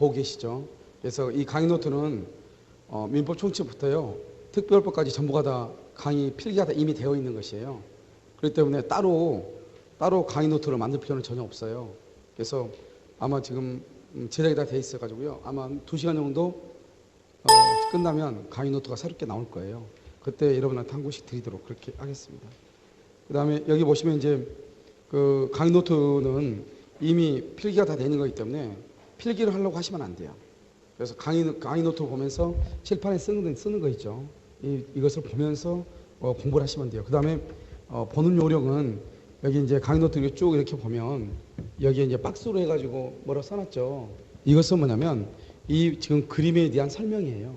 보고 계시죠. 그래서 이 강의 노트는 민법 총칙부터요 특별법까지 전부가 다 강의 필기가 다 이미 되어 있는 것이에요. 그렇기 때문에 따로 강의 노트를 만들 필요는 전혀 없어요. 그래서 아마 지금 제작이 다 돼 있어 가지고요 아마 2시간 정도 끝나면 강의 노트가 새롭게 나올 거예요. 그때 여러분한테 한 권씩 드리도록 그렇게 하겠습니다. 그 다음에 여기 보시면 이제 그 강의 노트는 이미 필기가 다 되는 거기 때문에 필기를 하려고 하시면 안 돼요. 그래서 강의 노트를 보면서 칠판에 쓰는 거 있죠. 이것을 보면서 공부를 하시면 돼요. 그 다음에 보는 요령은 여기 이제 강의 노트 쭉 이렇게 보면 여기에 이제 박스로 해가지고 뭐라고 써놨죠. 이것은 뭐냐면 이 지금 그림에 대한 설명이에요.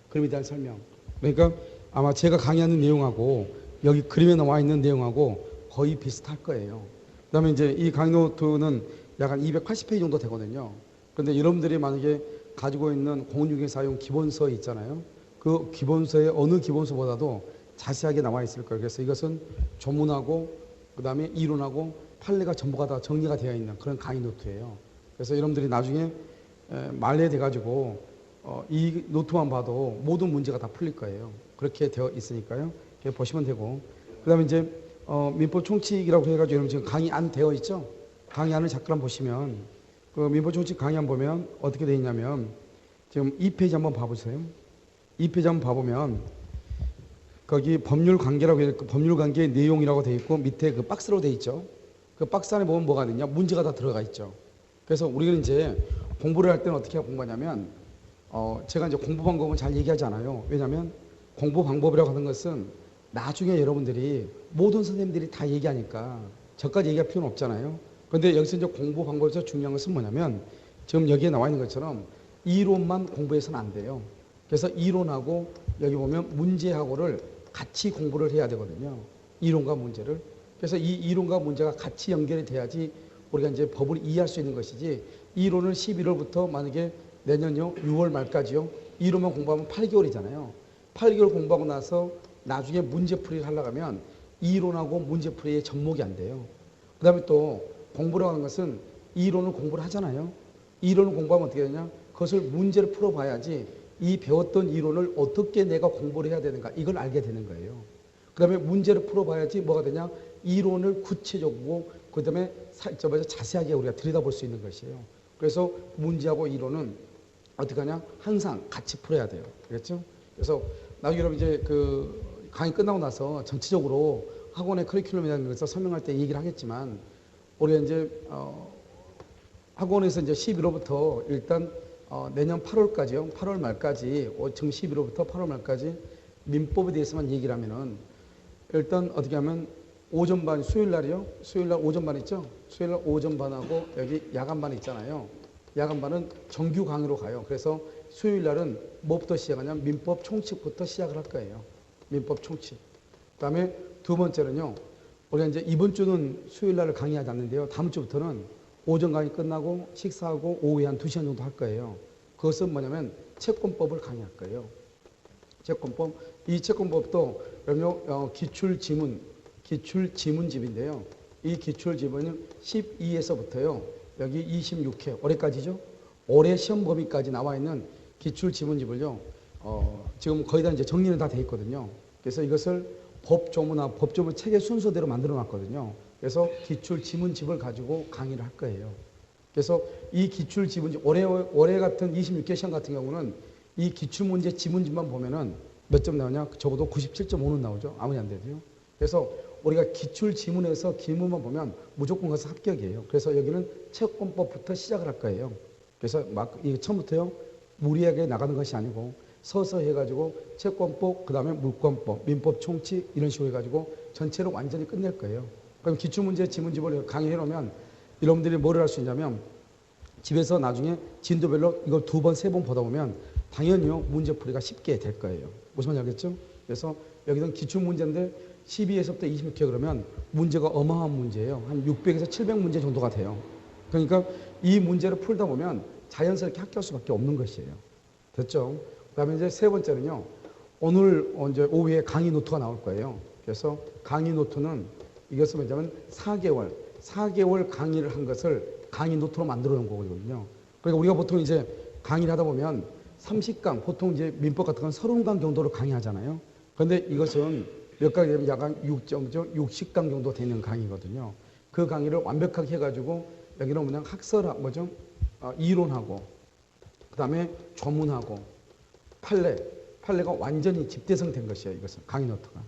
그림에 대한 설명. 그러니까 아마 제가 강의하는 내용하고 여기 그림에 나와 있는 내용하고 거의 비슷할 거예요. 그 다음에 이제 이 강의 노트는 약 한 280페이지 정도 되거든요. 그런데 여러분들이 만약에 가지고 있는 공인중개 사용 기본서 있잖아요. 그 기본서에 어느 기본서보다도 자세하게 나와 있을 거예요. 그래서 이것은 조문하고 그 다음에 이론하고 판례가 전부가 다 정리가 되어 있는 그런 강의 노트예요. 그래서 여러분들이 나중에 말레 돼가지고 이 노트만 봐도 모든 문제가 다 풀릴 거예요. 그렇게 되어 있으니까요. 이렇게 보시면 되고 그 다음에 이제 민법 총칙이라고 해가지고 여러분 지금 강의 안 되어 있죠. 강의 안을 잠깐 보시면 그 민법 총칙 강의 안 보면 어떻게 되어 있냐면 지금 2페이지 한번 봐보세요. 2페이지 한번 봐보면 거기 법률 관계라고 해서 법률 관계의 내용이라고 되어 있고 밑에 그 박스로 되어 있죠. 그 박스 안에 보면 뭐가 되냐 문제가 다 들어가 있죠. 그래서 우리는 이제 공부를 할 때는 어떻게 공부하냐면 제가 이제 공부 방법은 잘 얘기하지 않아요. 왜냐하면 공부 방법이라고 하는 것은 나중에 여러분들이 모든 선생님들이 다 얘기하니까 저까지 얘기할 필요는 없잖아요. 그런데 여기서 이제 공부 방법에서 중요한 것은 뭐냐면 지금 여기에 나와 있는 것처럼 이론만 공부해서는 안 돼요. 그래서 이론하고 여기 보면 문제하고를 같이 공부를 해야 되거든요. 이론과 문제를. 그래서 이 이론과 문제가 같이 연결이 돼야지 우리가 이제 법을 이해할 수 있는 것이지 이론을 11월부터 만약에 내년요 6월 말까지요 이론만 공부하면 8개월이잖아요. 8개월 공부하고 나서 나중에 문제풀이를 하려고 하면 이론하고 문제풀이의 접목이 안 돼요. 그 다음에 또 공부라고 하는 것은 이론을 공부를 하잖아요. 이론을 공부하면 어떻게 되냐? 그것을 문제를 풀어봐야지 이 배웠던 이론을 어떻게 내가 공부를 해야 되는가 이걸 알게 되는 거예요. 그 다음에 문제를 풀어봐야지 뭐가 되냐? 이론을 구체적으로 그 다음에 자세하게 우리가 들여다볼 수 있는 것이에요. 그래서 문제하고 이론은 어떻게 하냐? 항상 같이 풀어야 돼요. 그렇죠? 그래서 나중에 여러분 이제 그 강의 끝나고 나서 전체적으로 학원의 커리큘럼이라는 것을 설명할 때 얘기를 하겠지만 우리가 이제 학원에서 이제 11월부터 일단 내년 8월까지요. 8월 말까지 지금 11월부터 8월 말까지 민법에 대해서만 얘기를 하면은 일단 어떻게 하면 오전반 수요일 날이요. 수요일 날 오전반 있죠. 수요일 날 오전반하고 여기 야간반 있잖아요. 야간반은 정규 강의로 가요. 그래서 수요일 날은 뭐부터 시작하냐면 민법 총칙부터 시작을 할 거예요. 민법 총칙. 그다음에 두 번째는요. 우리가 이제 이번 주는 수요일 날을 강의하지 않는데요. 다음 주부터는 오전 강의 끝나고 식사하고 오후에 한 2시간 정도 할 거예요. 그것은 뭐냐면 채권법을 강의할 거예요. 채권법. 이 채권법도 기출지문집인데요. 이 기출지문은 12에서부터요. 여기 26회, 올해까지죠. 올해 시험 범위까지 나와 있는 기출지문집을요. 지금 거의 다 이제 정리는 다 돼 있거든요. 그래서 이것을 법조문 책의 순서대로 만들어 놨거든요. 그래서 기출지문집을 가지고 강의를 할 거예요. 그래서 이 기출지문집, 올해 같은 26개 시험 같은 경우는 이 기출문제 지문집만 보면은 몇 점 나오냐? 적어도 97.5는 나오죠. 아무리 안 돼도요. 그래서 우리가 기출지문에서 기문만 보면 무조건 가서 합격이에요. 그래서 여기는 채권법부터 시작을 할 거예요. 그래서 이 처음부터요. 무리하게 나가는 것이 아니고 서서히 해가지고 채권법, 그 다음에 물권법, 민법 총칙 이런 식으로 해가지고 전체를 완전히 끝낼 거예요. 그럼 기출문제 지문집을 강의해 놓으면 여러분들이 뭐를 할 수 있냐면 집에서 나중에 진도별로 이걸 2번, 3번 보다 보면 당연히요 문제풀이가 쉽게 될 거예요. 무슨 말인지 알겠죠? 그래서 여기는 기출문제인데 12에서부터 26회 그러면 문제가 어마어마한 문제예요. 한 600에서 700문제 정도가 돼요. 그러니까 이 문제를 풀다 보면 자연스럽게 합격할 수밖에 없는 것이에요. 됐죠? 그 다음에 이제 세 번째는요. 오늘 이제 오후에 강의 노트가 나올 거예요. 그래서 강의 노트는 이것은 뭐냐면 4개월 강의를 한 것을 강의 노트로 만들어 놓은 거거든요. 그러니까 우리가 보통 이제 강의를 하다 보면 30강, 보통 이제 민법 같은 건 30강 정도로 강의하잖아요. 그런데 이것은 몇 강이 되면 약간 60강 정도 되는 강의거든요. 그 강의를 완벽하게 해가지고 여기는 그냥 이론하고 그 다음에 조문하고 판례가 완전히 집대성된 것이에요. 이것은 강의 노트가.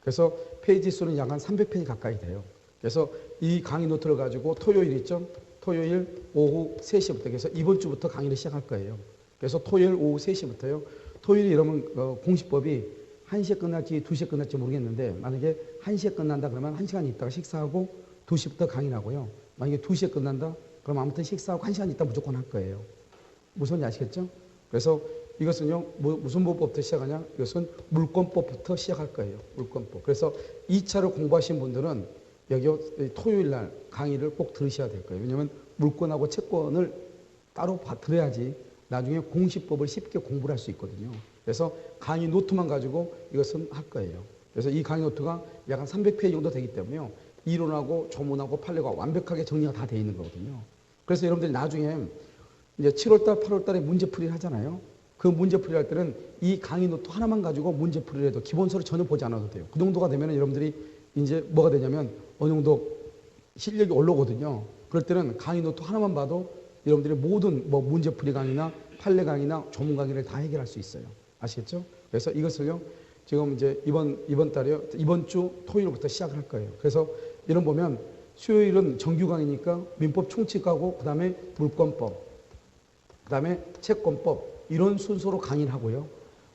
그래서 페이지 수는 약 한 300페이지 가까이 돼요. 그래서 이 강의 노트를 가지고 토요일 있죠? 토요일 오후 3시부터 그래서 이번 주부터 강의를 시작할 거예요. 그래서 토요일 오후 3시부터요. 토요일이 이러면 공시법이 1시에 끝날지 2시에 끝날지 모르겠는데 만약에 1시에 끝난다 그러면 1시간 있다가 식사하고 2시부터 강의를 하고요. 만약에 2시에 끝난다 그럼 아무튼 식사하고 1시간 있다 무조건 할 거예요. 무슨 말인지 아시겠죠? 그래서 이것은요, 무슨 법부터 시작하냐? 이것은 물권법부터 시작할 거예요. 물권법. 그래서 2차로 공부하신 분들은 여기 토요일 날 강의를 꼭 들으셔야 될 거예요. 왜냐하면 물권하고 채권을 따로 들어야지 나중에 공시법을 쉽게 공부를 할 수 있거든요. 그래서 강의 노트만 가지고 이것은 할 거예요. 그래서 이 강의 노트가 약 한 300페이지 정도 되기 때문에요. 이론하고 조문하고 판례가 완벽하게 정리가 다 되어 있는 거거든요. 그래서 여러분들이 나중에 이제 7월달, 8월달에 문제풀이를 하잖아요. 그 문제풀이 할 때는 이 강의 노트 하나만 가지고 문제풀이를 해도 기본서를 전혀 보지 않아도 돼요. 그 정도가 되면 여러분들이 이제 뭐가 되냐면 어느 정도 실력이 올라오거든요. 그럴 때는 강의 노트 하나만 봐도 여러분들이 모든 문제풀이 강의나 판례 강의나 조문 강의를 다 해결할 수 있어요. 아시겠죠? 그래서 이것을요, 지금 이제 이번 달에요, 이번 주 토요일부터 시작을 할 거예요. 그래서 이런 보면 수요일은 정규 강의니까 민법 총칙하고 그 다음에 물권법, 그 다음에 채권법 이런 순서로 강의를 하고요.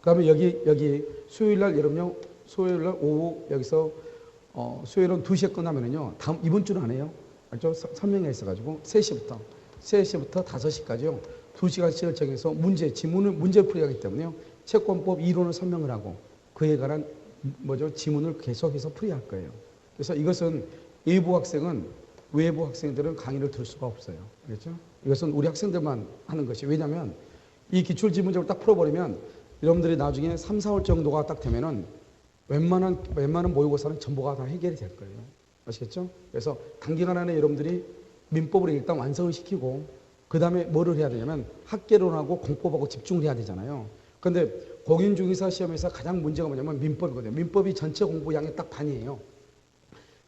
그 다음에 여기 수요일 날 여러분요, 수요일 날 오후 여기서 수요일은 2시에 끝나면은요, 이번 주는 안 해요. 알죠? 설명회 있어가지고 3시부터 5시까지요. 2시간씩을 정해서 문제풀이 하기 때문에요. 채권법 이론을 설명을 하고 그에 관한 지문을 계속해서 풀이할 거예요. 그래서 이것은 일부 학생은 외부 학생들은 강의를 들을 수가 없어요. 그렇죠? 이것은 우리 학생들만 하는 것이 왜냐하면 이 기출지문집을 딱 풀어버리면 여러분들이 나중에 3, 4월 정도가 딱 되면은 웬만한 모의고사는 전부가 다 해결이 될 거예요. 아시겠죠? 그래서 단기간 안에 여러분들이 민법을 일단 완성을 시키고 그 다음에 뭐를 해야 되냐면 학계론하고 공법하고 집중을 해야 되잖아요. 그런데 공인중개사 시험에서 가장 문제가 뭐냐면 민법이거든요. 민법이 전체 공부 양의 딱 반이에요.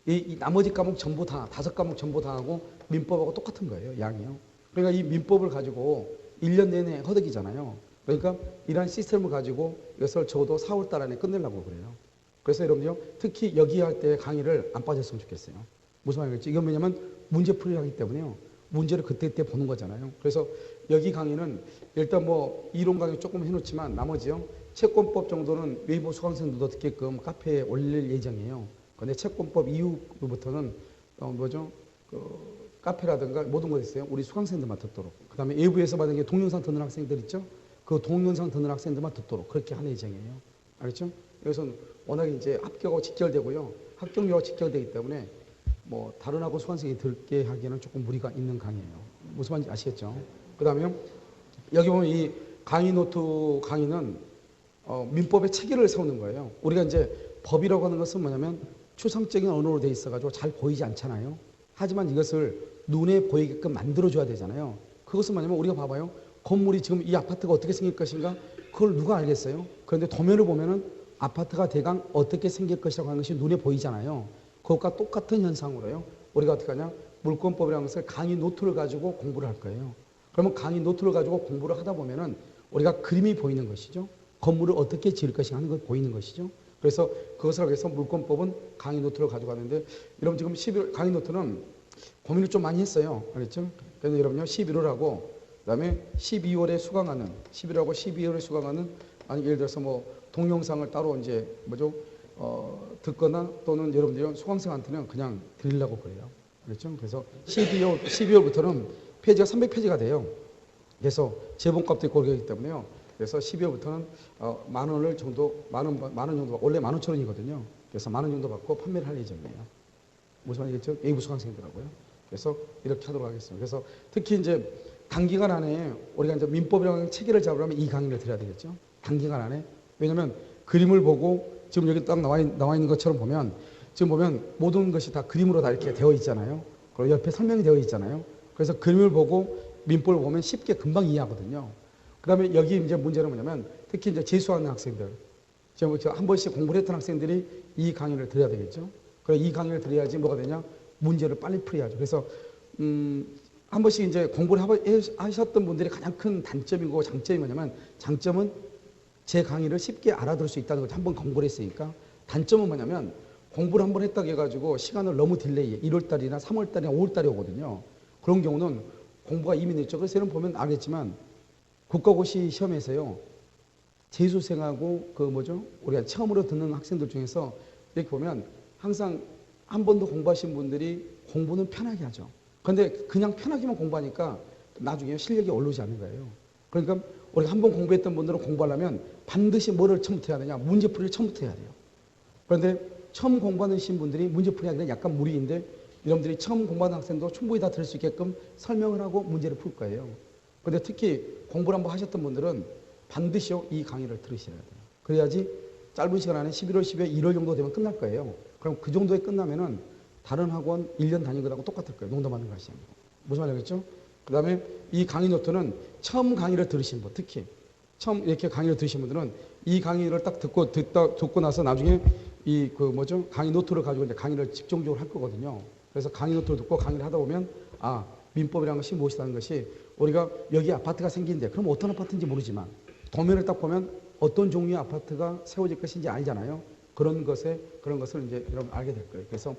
이 나머지 과목 전부 다, 5과목 전부 다 하고 민법하고 똑같은 거예요. 양이요. 그러니까 이 민법을 가지고 1년 내내 허덕이잖아요. 그러니까 이러한 시스템을 가지고 이것을 적어도 4월 달 안에 끝내려고 그래요. 그래서 여러분요, 특히 여기 할 때 강의를 안 빠졌으면 좋겠어요. 무슨 말이겠지? 이건 왜냐면 문제풀이를 하기 때문에요. 문제를 그때그때 보는 거잖아요. 그래서 여기 강의는 일단 이론 강의 조금 해놓지만 나머지요, 채권법 정도는 외부 수강생들도 듣게끔 카페에 올릴 예정이에요. 근데 채권법 이후부터는 카페라든가 모든 거 있어요. 우리 수강생들만 듣도록. 그 다음에 외부에서 받은 게 동영상 듣는 학생들 있죠? 그 동영상 듣는 학생들만 듣도록 그렇게 할 예정이에요. 알겠죠? 여기서는 워낙에 이제 합격하고 직결되고요. 합격료가 직결되기 때문에 다른 학원 수강생이 듣게 하기에는 조금 무리가 있는 강의예요. 무슨 말인지 아시겠죠? 그 다음에 여기 보면 이 강의 노트 강의는 민법의 체계를 세우는 거예요. 우리가 이제 법이라고 하는 것은 뭐냐면 추상적인 언어로 돼 있어가지고 잘 보이지 않잖아요. 하지만 이것을 눈에 보이게끔 만들어줘야 되잖아요. 그것은 뭐냐면 우리가 봐봐요. 건물이 지금 이 아파트가 어떻게 생길 것인가? 그걸 누가 알겠어요? 그런데 도면을 보면은 아파트가 대강 어떻게 생길 것이라고 하는 것이 눈에 보이잖아요. 그것과 똑같은 현상으로요. 우리가 어떻게 하냐? 물권법이라는 것을 강의 노트를 가지고 공부를 할 거예요. 그러면 강의 노트를 가지고 공부를 하다 보면은 우리가 그림이 보이는 것이죠. 건물을 어떻게 지을 것인가 하는 걸 보이는 것이죠. 그래서 그것을 하기 위해서 물권법은 강의 노트를 가지고 가는데 여러분 지금 11월 강의 노트는 고민을 좀 많이 했어요. 알겠죠? 그래서 여러분요 11월하고 그다음에 12월에 수강하는 11월하고 12월에 수강하는 아니 예를 들어서 동영상을 따로 이제 듣거나 또는 여러분들이 수강생한테는 그냥 드리려고 그래요. 그렇죠? 그래서 12월부터는 페이지가 300페이지가 돼요. 그래서 제본값도 있고 그러기 때문에요. 그래서 12월부터는 만 원 정도 원래 15,000원이거든요. 그래서 10,000원 정도 받고 판매를 할 예정이에요. 무슨 말이겠죠? 외부 수강생들하고요. 그래서 이렇게 하도록 하겠습니다. 그래서 특히 이제 단기간 안에 우리가 이제 민법이라는 체계를 잡으려면 이 강의를 드려야 되겠죠. 단기간 안에. 왜냐하면 그림을 보고 지금 여기 딱 나와 있는 것처럼 보면 지금 보면 모든 것이 다 그림으로 다 이렇게 되어 있잖아요. 그리고 옆에 설명이 되어 있잖아요. 그래서 그림을 보고 민법을 보면 쉽게 금방 이해하거든요. 그다음에 여기 이제 문제는 뭐냐면 특히 이제 재수하는 학생들, 지금 한 번씩 공부를 했던 학생들이 이 강의를 들어야 되겠죠. 그래 이 강의를 들어야지 뭐가 되냐? 문제를 빨리 풀어야죠. 그래서 한 번씩 이제 공부를 하셨던 분들이 가장 큰 단점이고 장점이 뭐냐면 장점은 제 강의를 쉽게 알아들을 수 있다는 거죠. 한번 공부를 했으니까. 단점은 뭐냐면 공부를 한번 했다고 해가지고 시간을 너무 딜레이, 1월달이나 3월달이나 5월달에 오거든요. 그런 경우는 공부가 이미 늦죠. 그래서 여러분 보면 알겠지만 국가고시 시험에서요. 재수생하고 그 뭐죠? 우리가 처음으로 듣는 학생들 중에서 이렇게 보면 항상 한 번도 공부하신 분들이 공부는 편하게 하죠. 그런데 그냥 편하게만 공부하니까 나중에 실력이 오르지 않는 거예요. 그러니까 우리가 한 번 공부했던 분들은 공부하려면 반드시 뭐를 처음부터 해야 되냐? 문제풀이를 처음부터 해야 돼요. 그런데 처음 공부하신 분들이 문제풀이 하기는 약간 무리인데 여러분들이 처음 공부하는 학생도 충분히 다 들을 수 있게끔 설명을 하고 문제를 풀 거예요. 그런데 특히 공부를 한번 하셨던 분들은 반드시요 이 강의를 들으셔야 돼요. 그래야지 짧은 시간 안에 11월, 12월, 1월 정도 되면 끝날 거예요. 그럼 그 정도에 끝나면은 다른 학원 1년 다닌 것하고 똑같을 거예요. 농담하는 것이 아니고. 무슨 말이겠죠? 그 다음에 이 강의 노트는 처음 강의를 들으신 분, 특히 처음 이렇게 강의를 들으신 분들은 이 강의를 딱 듣고 나서 나중에 이 그 뭐죠? 강의 노트를 가지고 이제 강의를 집중적으로 할 거거든요. 그래서 강의 노트를 듣고 강의를 하다 보면 아, 민법이라는 것이 무엇이라는 것이 우리가 여기 아파트가 생긴데 그럼 어떤 아파트인지 모르지만 도면을 딱 보면 어떤 종류의 아파트가 세워질 것인지 알잖아요. 그런 것을 이제 여러분 알게 될 거예요. 그래서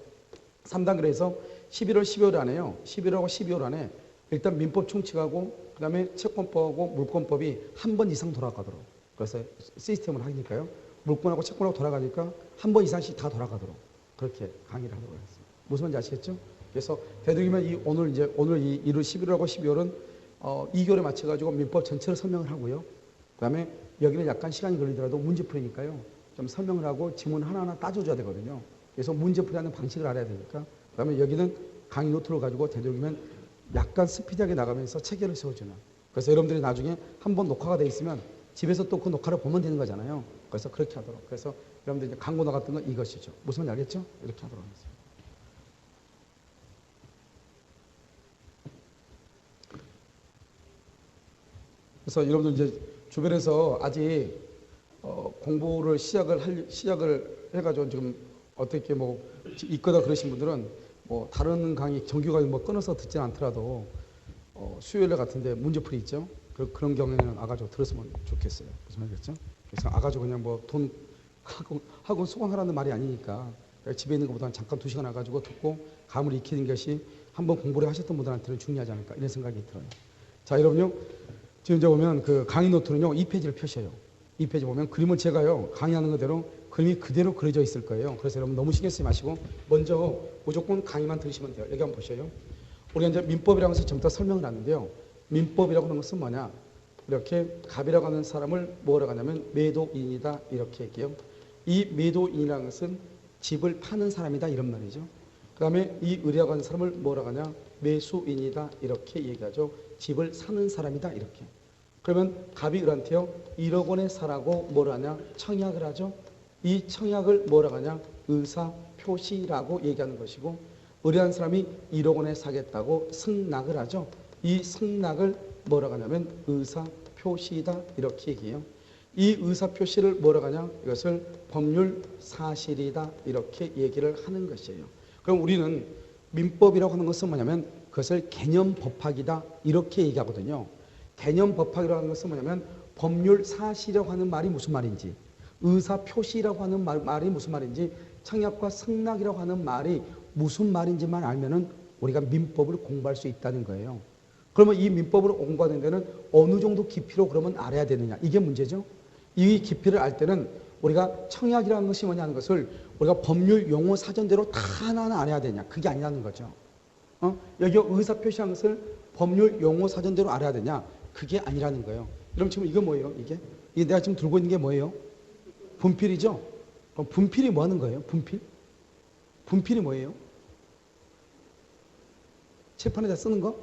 3단 그래서 11월, 12월 안에요. 11월하고 12월 안에 일단 민법 총칙하고 그다음에 채권법하고 물권법이 한 번 이상 돌아가도록 그래서 시스템을 하니까요. 물권하고 채권하고 돌아가니까 한 번 이상씩 다 돌아가도록 그렇게 강의를 하도록 했습니다. 무슨 말인지 아시겠죠? 그래서 되도록이면 오늘 이 11월하고 12월은 2개월에 맞춰가지고 민법 전체를 설명을 하고요. 그다음에 여기는 약간 시간이 걸리더라도 문제풀이니까요. 좀 설명을 하고 지문 하나하나 따져줘야 되거든요. 그래서 문제풀이하는 방식을 알아야 되니까. 그다음에 여기는 강의 노트를 가지고 되도록이면 약간 스피디하게 나가면서 체계를 세워주는. 그래서 여러분들이 나중에 한번 녹화가 돼 있으면 집에서 또 그 녹화를 보면 되는 거잖아요. 그래서 그렇게 하도록. 그래서 여러분들이 이제 광고 나갔던 건 이것이죠. 무슨 말인지 알겠죠? 이렇게 하도록 하겠습니다. 그래서 여러분들 이제 주변에서 아직 공부를 시작을 해가지고 지금 어떻게 뭐 있거나 그러신 분들은 뭐 다른 강의 정규 강의 뭐 끊어서 듣지 않더라도 수요일 같은데 문제풀이 있죠. 그런 경우에는 와가지고 들었으면 좋겠어요. 무슨 말이겠죠? 그래서 와가지고 그냥 뭐 돈 학원 수강하라는 말이 아니니까 집에 있는 것보다는 잠깐 2시간 와가지고 듣고 감을 익히는 것이 한번 공부를 하셨던 분들한테는 중요하지 않을까 이런 생각이 들어요. 자, 여러분요. 지금 이제 보면 그 강의 노트는요, 2페이지를 펴셔요. 2페이지 보면 그림을 제가요, 강의하는 그대로 그림이 그대로 그려져 있을 거예요. 그래서 여러분 너무 신경 쓰지 마시고 먼저 무조건 강의만 들으시면 돼요. 여기 한번 보셔요. 우리가 이제 민법이라고 해서 전부 다 설명을 하는데요. 민법이라고 하는 것은 뭐냐? 이렇게 갑이라고 하는 사람을 뭐라고 하냐면 매도인이다 이렇게 얘기해요. 이 매도인이라는 것은 집을 파는 사람이다 이런 말이죠. 그 다음에 이 의리라고 하는 사람을 뭐라고 하냐? 매수인이다 이렇게 얘기하죠. 집을 사는 사람이다 이렇게. 그러면 갑이 을한테요 1억 원에 사라고 뭐라 하냐? 청약을 하죠. 이 청약을 뭐라고 하냐? 의사표시라고 얘기하는 것이고 의리한 사람이 1억 원에 사겠다고 승낙을 하죠. 이 승낙을 뭐라고 하냐면 의사표시다 이렇게 얘기해요. 이 의사표시를 뭐라고 하냐? 이것을 법률 사실이다 이렇게 얘기를 하는 것이에요. 그럼 우리는 민법이라고 하는 것은 뭐냐면 그것을 개념 법학이다 이렇게 얘기하거든요. 개념 법학이라고 하는 것은 뭐냐면 법률 사실이라고 하는 말이 무슨 말인지 의사표시라고 하는 말이 무슨 말인지 청약과 승낙이라고 하는 말이 무슨 말인지만 알면은 우리가 민법을 공부할 수 있다는 거예요. 그러면 이 민법을 공부하는 데는 어느 정도 깊이로 그러면 알아야 되느냐 이게 문제죠. 이 깊이를 알 때는 우리가 청약이라는 것이 뭐냐 하는 것을 우리가 법률 용어 사전대로 다 하나하나 알아야 되냐 그게 아니라는 거죠. 여기 의사표시한 것을 법률 용어 사전대로 알아야 되냐 그게 아니라는 거예요. 그럼 지금 이거 뭐예요? 이게 내가 지금 들고 있는 게 뭐예요? 분필이죠. 그럼 분필이 뭐 하는 거예요? 분필이 뭐예요? 칠판에다 쓰는 거?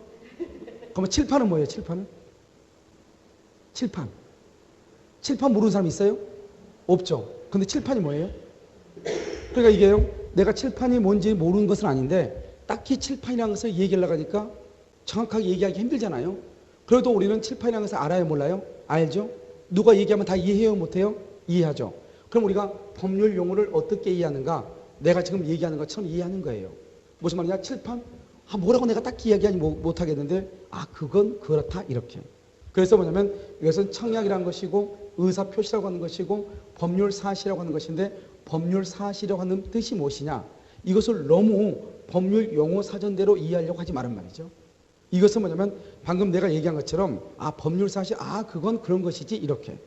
그러면 칠판은 뭐예요? 칠판 모르는 사람 있어요? 없죠. 근데 칠판이 뭐예요? 그러니까 이게요, 내가 칠판이 뭔지 모르는 것은 아닌데 딱히 칠판이라는 것을 얘기하려고 하니까 정확하게 얘기하기 힘들잖아요. 그래도 우리는 칠판이라는 것을 알아요, 몰라요? 알죠? 누가 얘기하면 다 이해해요, 못해요? 이해하죠. 그럼 우리가 법률 용어를 어떻게 이해하는가? 내가 지금 얘기하는 것처럼 이해하는 거예요. 무슨 말이냐? 칠판? 뭐라고 내가 딱 이야기하지 못하겠는데 그건 그렇다 이렇게. 그래서 뭐냐면 이것은 청약이라는 것이고 의사표시라고 하는 것이고 법률사실이라고 하는 것인데 법률사실이라고 하는 뜻이 무엇이냐? 이것을 너무 법률 용어 사전대로 이해하려고 하지 말란 말이죠. 이것은 뭐냐면 방금 내가 얘기한 것처럼 법률사실 그건 그런 것이지 이렇게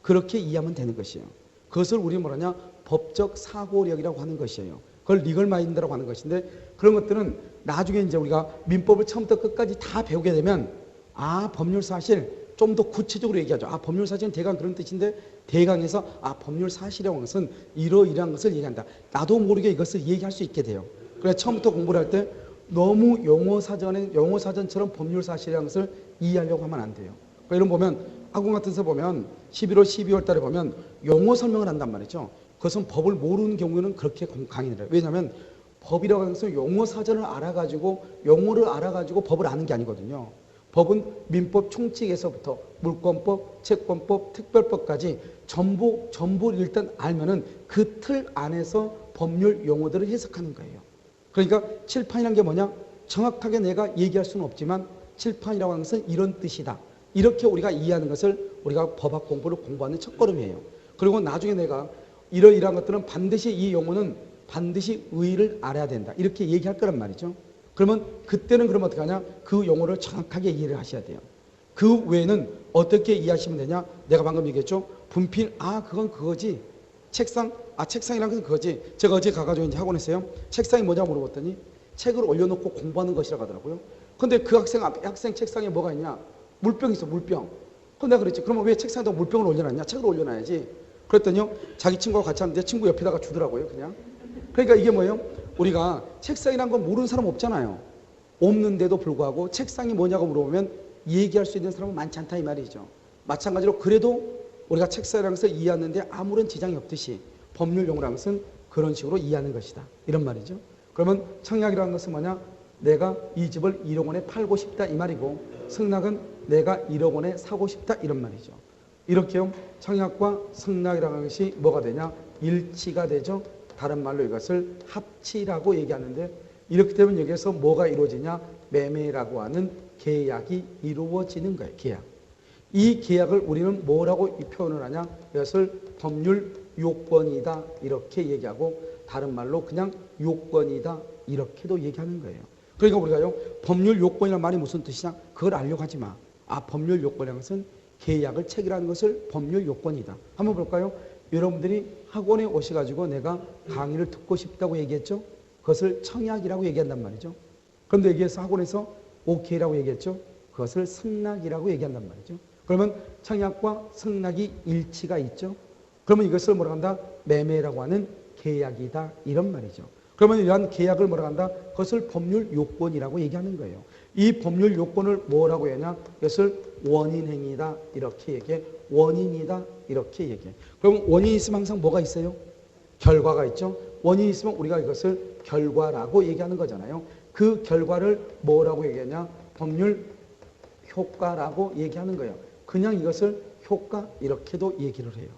그렇게 이해하면 되는 것이에요. 그것을 우리 뭐라냐? 법적 사고력이라고 하는 것이에요. 그걸 리걸 마인드라고 하는 것인데 그런 것들은 나중에 이제 우리가 민법을 처음부터 끝까지 다 배우게 되면 법률사실 좀 더 구체적으로 얘기하죠. 법률사실은 대강 그런 뜻인데 대강에서 법률사실이라고 하는 것은 이러이러한 것을 얘기한다. 나도 모르게 이것을 얘기할 수 있게 돼요. 그래서 처음부터 공부를 할 때 너무 용어사전처럼 법률사실이라는 것을 이해하려고 하면 안 돼요. 그러니까 이런 보면 학원 같은 데서 보면 11월, 12월 달에 보면 용어 설명을 한단 말이죠. 그것은 법을 모르는 경우에는 그렇게 강의를 해요. 왜냐하면 법이라고 하는 것은 용어사전을 알아가지고 용어를 알아가지고 법을 아는 게 아니거든요. 법은 민법 총칙에서부터 물권법, 채권법, 특별법까지 전부 일단 알면은 그 틀 안에서 법률 용어들을 해석하는 거예요. 그러니까 칠판이라는 게 뭐냐? 정확하게 내가 얘기할 수는 없지만 칠판이라고 하는 것은 이런 뜻이다. 이렇게 우리가 이해하는 것을 우리가 법학 공부를 공부하는 첫걸음이에요. 그리고 나중에 내가 이러이러한 것들은 반드시 이 용어는 반드시 의의를 알아야 된다. 이렇게 얘기할 거란 말이죠. 그러면 그때는 그러면 어떻게 하냐? 그 용어를 정확하게 이해를 하셔야 돼요. 그 외에는 어떻게 이해하시면 되냐? 내가 방금 얘기했죠. 분필, 그건 그거지. 책상, 책상이란 것은 그거지. 제가 어제 가가지고 이제 학원 했어요. 책상이 뭐냐고 물어봤더니 책을 올려놓고 공부하는 것이라고 하더라고요. 근데 그 학생 책상에 뭐가 있냐? 물병이 있어, 물병. 그럼 내가 그랬지. 그러면 왜 책상에다 물병을 올려놨냐? 책을 올려놔야지. 그랬더니요, 자기 친구가 같이 하는데 친구 옆에다가 주더라고요, 그냥. 그러니까 이게 뭐예요? 우리가 책상이란 건 모르는 사람 없잖아요. 없는데도 불구하고 책상이 뭐냐고 물어보면 얘기할 수 있는 사람은 많지 않다 이 말이죠. 마찬가지로 그래도 우리가 책상이라는 것을 이해하는데 아무런 지장이 없듯이 법률 용어라는 것은 그런 식으로 이해하는 것이다. 이런 말이죠. 그러면 청약이라는 것은 뭐냐? 내가 이 집을 1억 원에 팔고 싶다 이 말이고 승낙은 내가 1억 원에 사고 싶다 이런 말이죠. 이렇게요. 청약과 승낙이라는 것이 뭐가 되냐? 일치가 되죠. 다른 말로 이것을 합치라고 얘기하는데 이렇게 되면 여기에서 뭐가 이루어지냐? 매매라고 하는 계약이 이루어지는 거예요. 계약. 이 계약을 우리는 뭐라고 표현을 하냐? 이것을 법률 요건이다 이렇게 얘기하고 다른 말로 그냥 요건이다 이렇게도 얘기하는 거예요. 그러니까 우리가요. 법률 요건이라는 말이 무슨 뜻이냐? 그걸 알려고 하지 마. 법률 요건이라는 것은 계약을 체결하는 것을 법률 요건이다. 한번 볼까요? 여러분들이 학원에 오셔가지고 내가 강의를 듣고 싶다고 얘기했죠? 그것을 청약이라고 얘기한단 말이죠. 그런데 여기에서 학원에서 오케이라고 얘기했죠? 그것을 승낙이라고 얘기한단 말이죠. 그러면 청약과 승낙이 일치가 있죠? 그러면 이것을 뭐라고 한다? 매매라고 하는 계약이다. 이런 말이죠. 그러면 이러한 계약을 뭐라고 한다? 그것을 법률 요건이라고 얘기하는 거예요. 이 법률 요건을 뭐라고 하냐? 이것을 원인행위다. 이렇게 얘기해. 원인이다. 이렇게 얘기해. 그럼 원인이 있으면 항상 뭐가 있어요? 결과가 있죠. 원인이 있으면 우리가 이것을 결과라고 얘기하는 거잖아요. 그 결과를 뭐라고 얘기하냐? 법률 효과라고 얘기하는 거예요. 그냥 이것을 효과 이렇게도 얘기를 해요.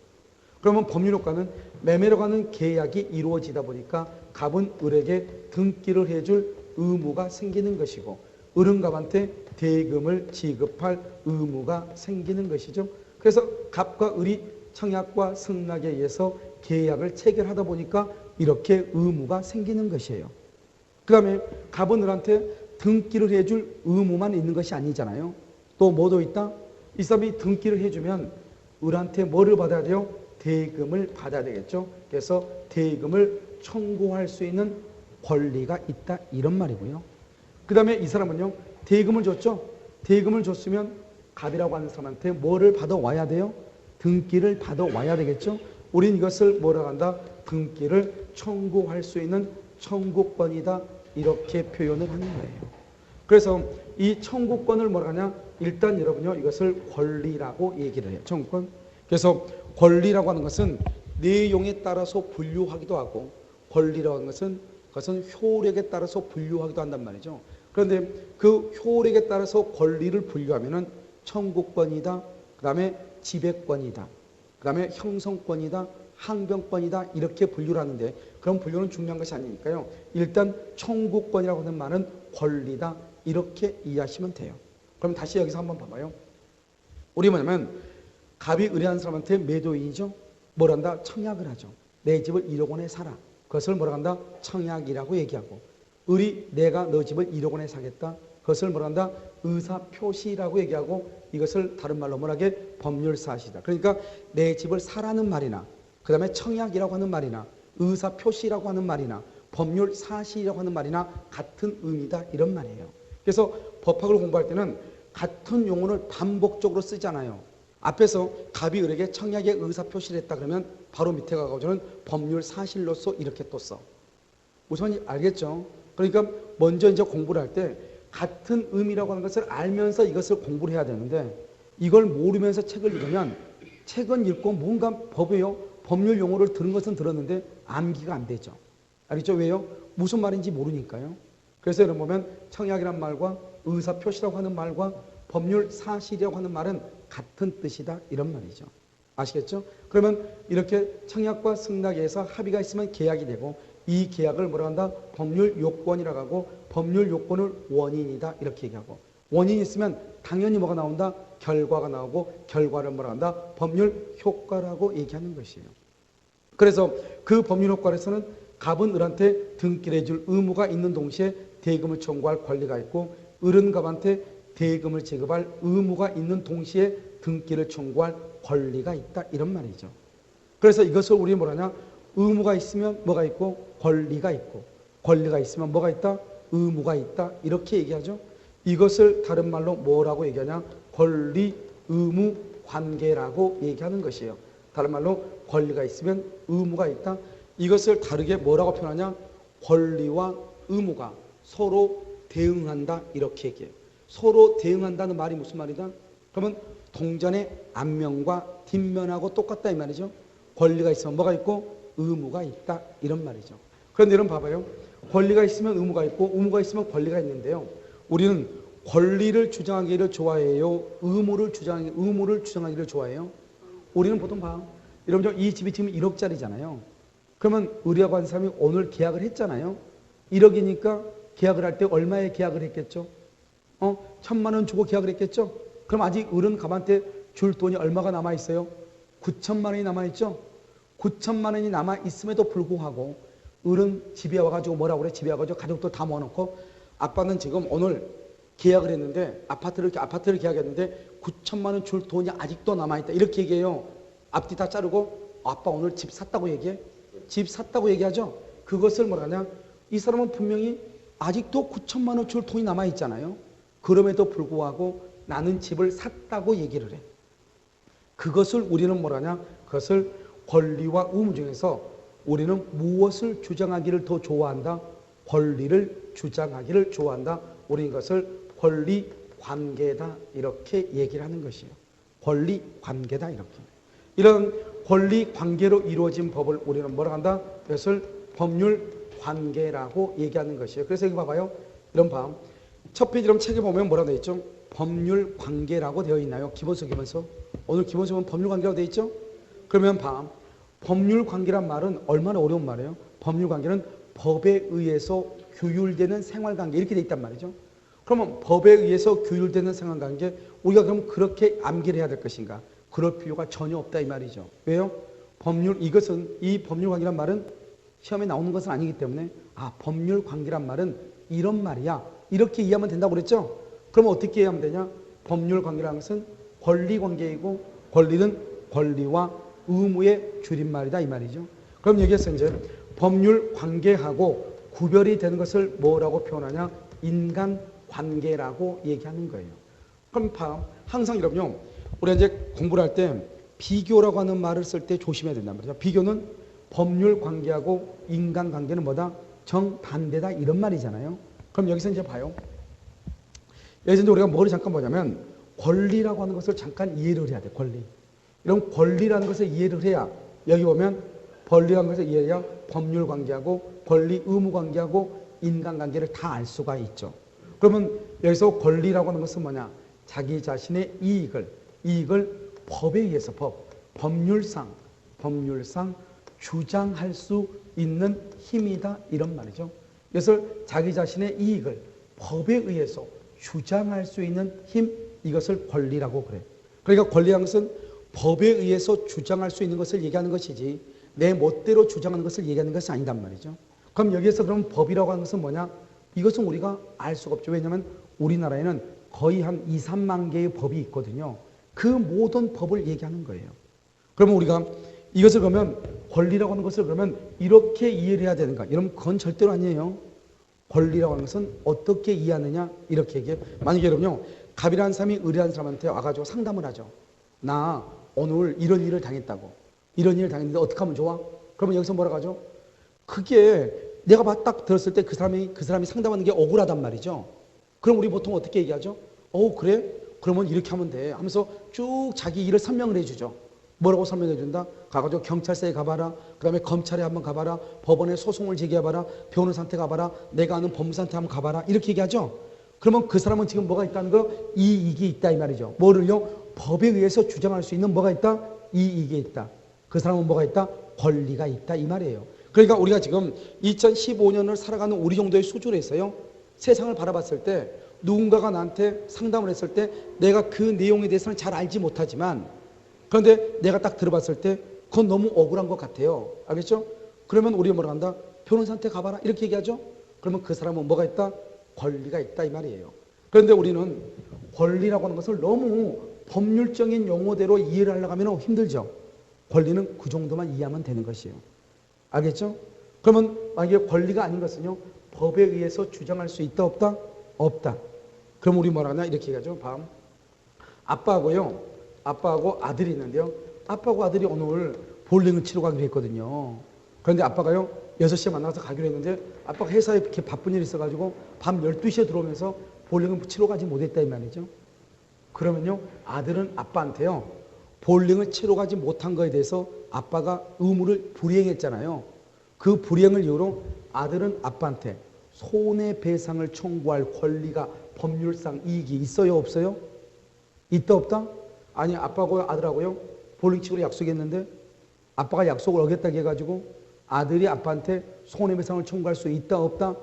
그러면 법률 효과는 매매로 가는 계약이 이루어지다 보니까 갑은 을에게 등기를 해줄 의무가 생기는 것이고 을은 갑한테 대금을 지급할 의무가 생기는 것이죠. 그래서 갑과 을이 청약과 승낙에 의해서 계약을 체결하다 보니까 이렇게 의무가 생기는 것이에요. 그 다음에 갑은 을한테 등기를 해줄 의무만 있는 것이 아니잖아요. 또 뭐도 있다? 이 사람이 등기를 해주면 을한테 뭐를 받아야 돼요? 대금을 받아야 되겠죠. 그래서 대금을 청구할 수 있는 권리가 있다 이런 말이고요. 그 다음에 이 사람은요. 대금을 줬죠. 대금을 줬으면 갑이라고 하는 사람한테 뭐를 받아와야 돼요? 등기를 받아와야 되겠죠. 우린 이것을 뭐라고 한다? 등기를 청구할 수 있는 청구권이다 이렇게 표현을 하는 거예요. 그래서 이 청구권을 뭐라 하냐? 일단 여러분요. 이것을 권리라고 얘기를 해요. 청구권. 그래서 권리라고 하는 것은 내용에 따라서 분류하기도 하고 권리라고 하는 것은 그것은 효력에 따라서 분류하기도 한단 말이죠. 그런데 그 효력에 따라서 권리를 분류하면은 청구권이다. 그 다음에 지배권이다, 그 다음에 형성권이다, 항변권이다 이렇게 분류를 하는데 그런 분류는 중요한 것이 아니니까요. 일단 청구권이라고 하는 말은 권리다 이렇게 이해하시면 돼요. 그럼 다시 여기서 한번 봐봐요. 우리 뭐냐면 갑이 의뢰한 사람한테 매도인이죠. 뭘 한다? 청약을 하죠. 내 집을 1억 원에 사라. 그것을 뭐라 한다? 청약이라고 얘기하고, 을이 내가 너 집을 1억 원에 사겠다. 그것을 뭐라 한다? 의사표시라고 얘기하고, 이것을 다른 말로 뭐라게? 법률사실이다. 그러니까 내 집을 사라는 말이나 그 다음에 청약이라고 하는 말이나 의사표시라고 하는 말이나 법률사실이라고 하는 말이나 같은 의미다 이런 말이에요. 그래서 법학을 공부할 때는 같은 용어를 반복적으로 쓰잖아요. 앞에서 갑이 을에게 청약의 의사표시를 했다 그러면 바로 밑에 가가지고는 법률사실로서 이렇게 또 써. 우선 알겠죠? 그러니까 먼저 이제 공부를 할 때 같은 의미라고 하는 것을 알면서 이것을 공부를 해야 되는데, 이걸 모르면서 책을 읽으면 책은 읽고 뭔가 법률 용어를 들은 것은 들었는데 암기가 안 되죠. 알겠죠? 왜요? 무슨 말인지 모르니까요. 그래서 여러분 보면 청약이란 말과 의사표시라고 하는 말과 법률사실이라고 하는 말은 같은 뜻이다 이런 말이죠. 아시겠죠? 그러면 이렇게 청약과 승낙에서 합의가 있으면 계약이 되고, 이 계약을 뭐라 한다? 법률 요건이라고 하고, 법률 요건을 원인이다 이렇게 얘기하고, 원인이 있으면 당연히 뭐가 나온다? 결과가 나오고, 결과를 뭐라 한다? 법률 효과라고 얘기하는 것이에요. 그래서 그 법률 효과에서는 갑은 을한테 등기를 해줄 의무가 있는 동시에 대금을 청구할 권리가 있고, 을은 갑한테 대금을 지급할 의무가 있는 동시에 등기를 청구할 권리가 있다 이런 말이죠. 그래서 이것을 우리 뭐라냐? 의무가 있으면 뭐가 있고 권리가 있고, 권리가 있으면 뭐가 있다? 의무가 있다 이렇게 얘기하죠. 이것을 다른 말로 뭐라고 얘기하냐? 권리 의무 관계라고 얘기하는 것이에요. 다른 말로 권리가 있으면 의무가 있다. 이것을 다르게 뭐라고 표현하냐? 권리와 의무가 서로 대응한다 이렇게 얘기해요. 서로 대응한다는 말이 무슨 말이다? 그러면 동전의 앞면과 뒷면하고 똑같다 이 말이죠. 권리가 있으면 뭐가 있고 의무가 있다 이런 말이죠. 그런데 여러분 봐봐요. 권리가 있으면 의무가 있고 의무가 있으면 권리가 있는데요. 우리는 권리를 주장하기를 좋아해요? 의무를 주장하기를 좋아해요? 우리는 보통 봐. 여러분 이 집이 지금 1억짜리잖아요. 그러면 의뢰하고 한 사람이 오늘 계약을 했잖아요. 1억이니까 계약을 할 때 얼마에 계약을 했겠죠? 1,000만 원 주고 계약을 했겠죠? 그럼 아직 을은 갑한테 줄 돈이 얼마가 남아있어요? 9천만 원이 남아있죠? 9천만 원이 남아있음에도 불구하고 을은 집에 와가지고 뭐라고 그래? 집에 와가지고 가족들 다 모아놓고, 아빠는 지금 오늘 계약을 했는데 아파트를 계약했는데 9천만 원 줄 돈이 아직도 남아있다 이렇게 얘기해요. 앞뒤 다 자르고 아빠 오늘 집 샀다고 얘기해? 집 샀다고 얘기하죠? 그것을 뭐라냐? 이 사람은 분명히 아직도 9천만 원 줄 돈이 남아있잖아요. 그럼에도 불구하고 나는 집을 샀다고 얘기를 해. 그것을 우리는 뭐라냐? 그것을 권리와 의무 중에서 우리는 무엇을 주장하기를 더 좋아한다? 권리를 주장하기를 좋아한다. 우리는 이것을 권리 관계다 이렇게 얘기를 하는 것이에요. 권리 관계다 이렇게. 이런 권리 관계로 이루어진 법을 우리는 뭐라 한다? 그것을 법률 관계라고 얘기하는 것이에요. 그래서 여기 봐봐요. 이런 첫 페이지 이런 책에 보면 뭐라고 되어 있죠? 법률 관계라고 되어 있나요? 기본서. 오늘 기본서 보면 법률 관계라고 되어 있죠? 그러면 법률 관계란 말은 얼마나 어려운 말이에요. 법률 관계는 법에 의해서 규율되는 생활관계 이렇게 되어 있단 말이죠. 그러면 법에 의해서 규율되는 생활관계, 우리가 그럼 그렇게 암기를 해야 될 것인가? 그럴 필요가 전혀 없다 이 말이죠. 왜요? 이 법률 관계란 말은 시험에 나오는 것은 아니기 때문에 법률 관계란 말은 이런 말이야 이렇게 이해하면 된다고 그랬죠? 그러면 어떻게 이해하면 되냐? 법률 관계라는 것은 권리 관계이고, 권리는 권리와 의무의 줄임말이다 이 말이죠. 그럼 여기에서 이제 법률 관계하고 구별이 되는 것을 뭐라고 표현하냐? 인간 관계라고 얘기하는 거예요. 그럼 항상 여러분요, 우리가 이제 공부를 할 때 비교라고 하는 말을 쓸 때 조심해야 된단 말이죠. 비교는 법률 관계하고 인간 관계는 뭐다? 정반대다 이런 말이잖아요. 그럼 여기서 이제 봐요. 여기서 이제 우리가 뭐를 잠깐 보냐면 권리라고 하는 것을 잠깐 이해를 해야 돼. 권리. 이런 권리라는 것을 이해를 해야, 여기 보면 권리라는 것을 이해해야 법률 관계하고 권리 의무 관계하고 인간 관계를 다 알 수가 있죠. 그러면 여기서 권리라고 하는 것은 뭐냐? 자기 자신의 이익을 법에 의해서 법률상 주장할 수 있는 힘이다 이런 말이죠. 그래서 자기 자신의 이익을 법에 의해서 주장할 수 있는 힘, 이것을 권리라고 그래. 그러니까 권리라는 것은 법에 의해서 주장할 수 있는 것을 얘기하는 것이지 내 멋대로 주장하는 것을 얘기하는 것이 아니단 말이죠. 그럼 여기에서 그럼 법이라고 하는 것은 뭐냐? 이것은 우리가 알 수가 없죠. 왜냐하면 우리나라에는 거의 한 2, 3만 개의 법이 있거든요. 그 모든 법을 얘기하는 거예요. 그러면 우리가 이것을 그러면 권리라고 하는 것을 그러면 이렇게 이해를 해야 되는가? 이러면 그건 절대로 아니에요. 권리라고 하는 것은 어떻게 이해하느냐? 이렇게 얘기해요. 만약에 여러분요, 갑이라는 사람이 의리한 사람한테 와가지고 상담을 하죠. 나 오늘 이런 일을 당했다고. 이런 일을 당했는데 어떻게 하면 좋아? 그러면 여기서 뭐라고 하죠? 그게 내가 딱 들었을 때 그 사람이 상담하는 게 억울하단 말이죠. 그럼 우리 보통 어떻게 얘기하죠? 그래? 그러면 이렇게 하면 돼. 하면서 쭉 자기 일을 설명을 해주죠. 뭐라고 설명해 준다? 가가지고 경찰서에 가봐라. 그 다음에 검찰에 한번 가봐라. 법원에 소송을 제기해봐라. 변호사한테 가봐라. 내가 아는 법무사한테 한번 가봐라. 이렇게 얘기하죠. 그러면 그 사람은 지금 뭐가 있다는 거? 이익이 있다 이 말이죠. 뭐를요? 법에 의해서 주장할 수 있는 뭐가 있다? 이익이 있다. 그 사람은 뭐가 있다? 권리가 있다 이 말이에요. 그러니까 우리가 지금 2015년을 살아가는 우리 정도의 수준에 있어요. 세상을 바라봤을 때 누군가가 나한테 상담을 했을 때 내가 그 내용에 대해서는 잘 알지 못하지만 그런데 내가 딱 들어봤을 때 그건 너무 억울한 것 같아요. 알겠죠? 그러면 우리가 뭐라 한다? 변호사한테 가봐라. 이렇게 얘기하죠? 그러면 그 사람은 뭐가 있다? 권리가 있다 이 말이에요. 그런데 우리는 권리라고 하는 것을 너무 법률적인 용어대로 이해를 하려고 하면 힘들죠. 권리는 그 정도만 이해하면 되는 것이에요. 알겠죠? 그러면 만약에 권리가 아닌 것은요. 법에 의해서 주장할 수 있다 없다? 없다. 그럼 우리 뭐라 하냐? 이렇게 얘기하죠. 아빠하고 아들이 있는데요. 아빠하고 아들이 오늘 볼링을 치러 가기로 했거든요. 그런데 아빠가요. 6시에 만나서 가기로 했는데 아빠가 회사에 이렇게 바쁜 일이 있어가지고 밤 12시에 들어오면서 볼링을 치러 가지 못했다 이 말이죠. 그러면요. 아들은 아빠한테요. 볼링을 치러 가지 못한 거에 대해서 아빠가 의무를 불이행했잖아요. 그 불이행을 이유로 아들은 아빠한테 손해배상을 청구할 권리가 법률상 이익이 있어요 없어요? 있다 없다? 아니 아빠하고 아들하고요 볼링 치기로 약속했는데 아빠가 약속을 어겼다고 해가지고 아들이 아빠한테 손해배상을 청구할 수 있다 없다?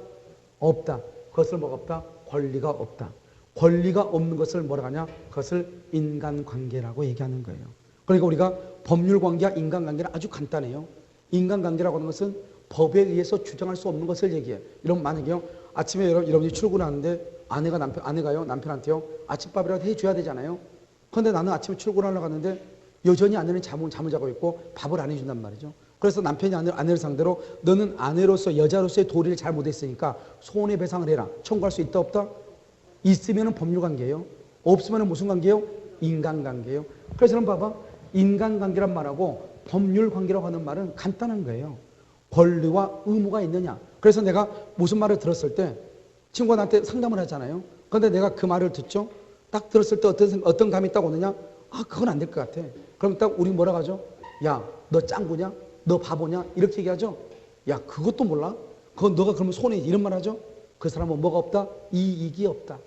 없다. 그것을 뭐가 없다? 권리가 없다. 권리가 없는 것을 뭐라 하냐? 그것을 인간관계라고 얘기하는 거예요. 그러니까 우리가 법률관계와 인간관계는 아주 간단해요. 인간관계라고 하는 것은 법에 의해서 주장할 수 없는 것을 얘기해요. 이런 만약에요. 아침에 여러분이 출근하는데 아내가요 남편한테요 아침밥이라도 해줘야 되잖아요. 그런데 나는 아침에 출근하려고 하는데 여전히 아내는 잠을 자고 있고 밥을 안 해준단 말이죠. 그래서 남편이 아내를 상대로 너는 아내로서 여자로서의 도리를 잘 못했으니까 손해배상을 해라. 청구할 수 있다 없다? 있으면 법률관계예요. 없으면 무슨 관계예요? 인간관계예요. 그래서 여러분 봐봐. 인간관계란 말하고 법률관계라고 하는 말은 간단한 거예요. 권리와 의무가 있느냐. 그래서 내가 무슨 말을 들었을 때 친구가 나한테 상담을 하잖아요. 그런데 내가 그 말을 듣죠. 딱 들었을 때 어떤 감이 딱 오느냐. 그건 안 될 것 같아. 그럼 딱 우리 뭐라 하죠? 야, 너 짱구냐? 너 바보냐? 이렇게 얘기하죠. 야, 그것도 몰라? 그건 너가 그러면 손해지. 이런 말 하죠. 그 사람은 뭐가 없다? 이익이 없다.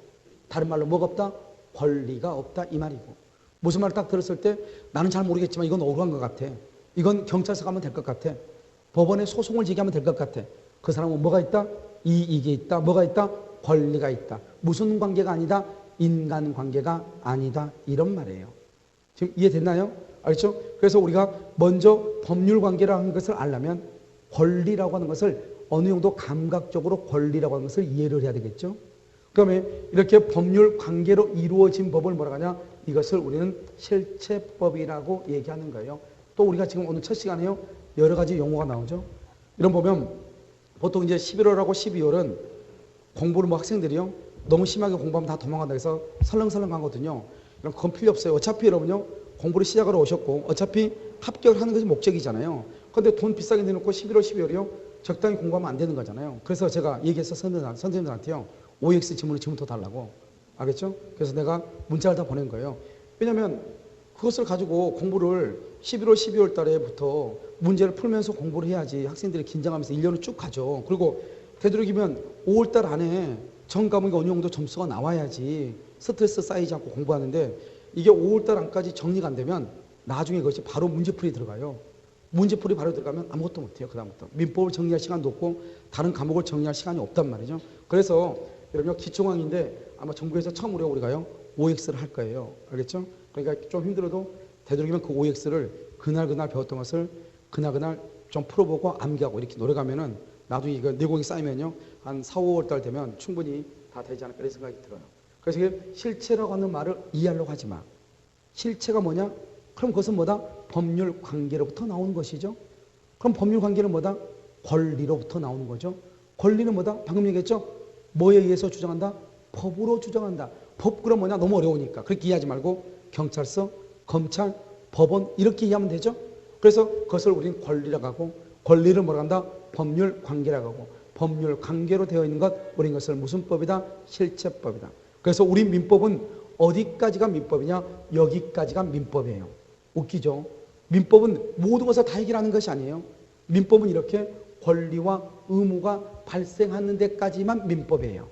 다른 말로 뭐가 없다? 권리가 없다 이 말이고. 무슨 말을 딱 들었을 때 나는 잘 모르겠지만 이건 억울한 것 같아. 이건 경찰서 가면 될 것 같아. 법원에 소송을 제기하면 될 것 같아. 그 사람은 뭐가 있다? 이익이 있다. 뭐가 있다? 권리가 있다. 무슨 관계가 아니다? 인간관계가 아니다. 이런 말이에요. 지금 이해됐나요? 알겠죠? 그래서 우리가 먼저 법률관계라는 것을 알려면 권리라고 하는 것을 어느 정도 감각적으로 권리라고 하는 것을 이해를 해야 되겠죠? 그러면 이렇게 법률관계로 이루어진 법을 뭐라고 하냐? 이것을 우리는 실체법이라고 얘기하는 거예요. 또 우리가 지금 오늘 첫 시간에요. 여러 가지 용어가 나오죠. 이런 보면 보통 이제 11월하고 12월은 공부를 학생들이요. 너무 심하게 공부하면 다 도망간다 해서 설렁설렁 하거든요. 그건 필요 없어요. 어차피 여러분요. 공부를 시작하러 오셨고 어차피 합격을 하는 것이 목적이잖아요. 그런데 돈 비싸게 내놓고 11월, 12월이요. 적당히 공부하면 안 되는 거잖아요. 그래서 제가 얘기해서 선생님들한테요. OX 지문부터 달라고. 알겠죠? 그래서 내가 문자를 다 보낸 거예요. 왜냐하면 그것을 가지고 공부를 11월, 12월 달에부터 문제를 풀면서 공부를 해야지 학생들이 긴장하면서 1년을 쭉 가죠. 그리고 되도록이면 5월 달 안에 전 과목이 어느 정도 점수가 나와야지 스트레스 쌓이지 않고 공부하는데 이게 5월달 안까지 정리가 안 되면 나중에 그것이 바로 문제풀이 들어가요. 문제풀이 바로 들어가면 아무것도 못해요. 그다음부터 민법을 정리할 시간도 없고 다른 과목을 정리할 시간이 없단 말이죠. 그래서 여러분 기초강의인데 아마 정부에서 처음으로 우리가요 OX를 할 거예요. 알겠죠? 그러니까 좀 힘들어도 되도록이면 그 OX를 그날 배웠던 것을 그날 좀 풀어보고 암기하고 이렇게 노력하면은 나중에 이거 내공이 쌓이면요 한 4, 5월 달 되면 충분히 다 되지 않을까 이런 생각이 들어요. 그래서 이게 실체라고 하는 말을 이해하려고 하지 마. 실체가 뭐냐? 그럼 그것은 뭐다? 법률 관계로부터 나오는 것이죠. 그럼 법률 관계는 뭐다? 권리로부터 나오는 거죠. 권리는 뭐다? 방금 얘기했죠? 뭐에 의해서 주장한다? 법으로 주장한다. 법 그럼 뭐냐? 너무 어려우니까 그렇게 이해하지 말고 경찰서, 검찰, 법원 이렇게 이해하면 되죠. 그래서 그것을 우리는 권리라고 하고 권리를 뭐라고 한다? 법률 관계라고 하고 법률 관계로 되어 있는 것 우리는 것을 무슨 법이다? 실체법이다. 그래서 우리 민법은 어디까지가 민법이냐? 여기까지가 민법이에요. 웃기죠? 민법은 모든 것을 다 해결하는 것이 아니에요. 민법은 이렇게 권리와 의무가 발생하는 데까지만 민법이에요.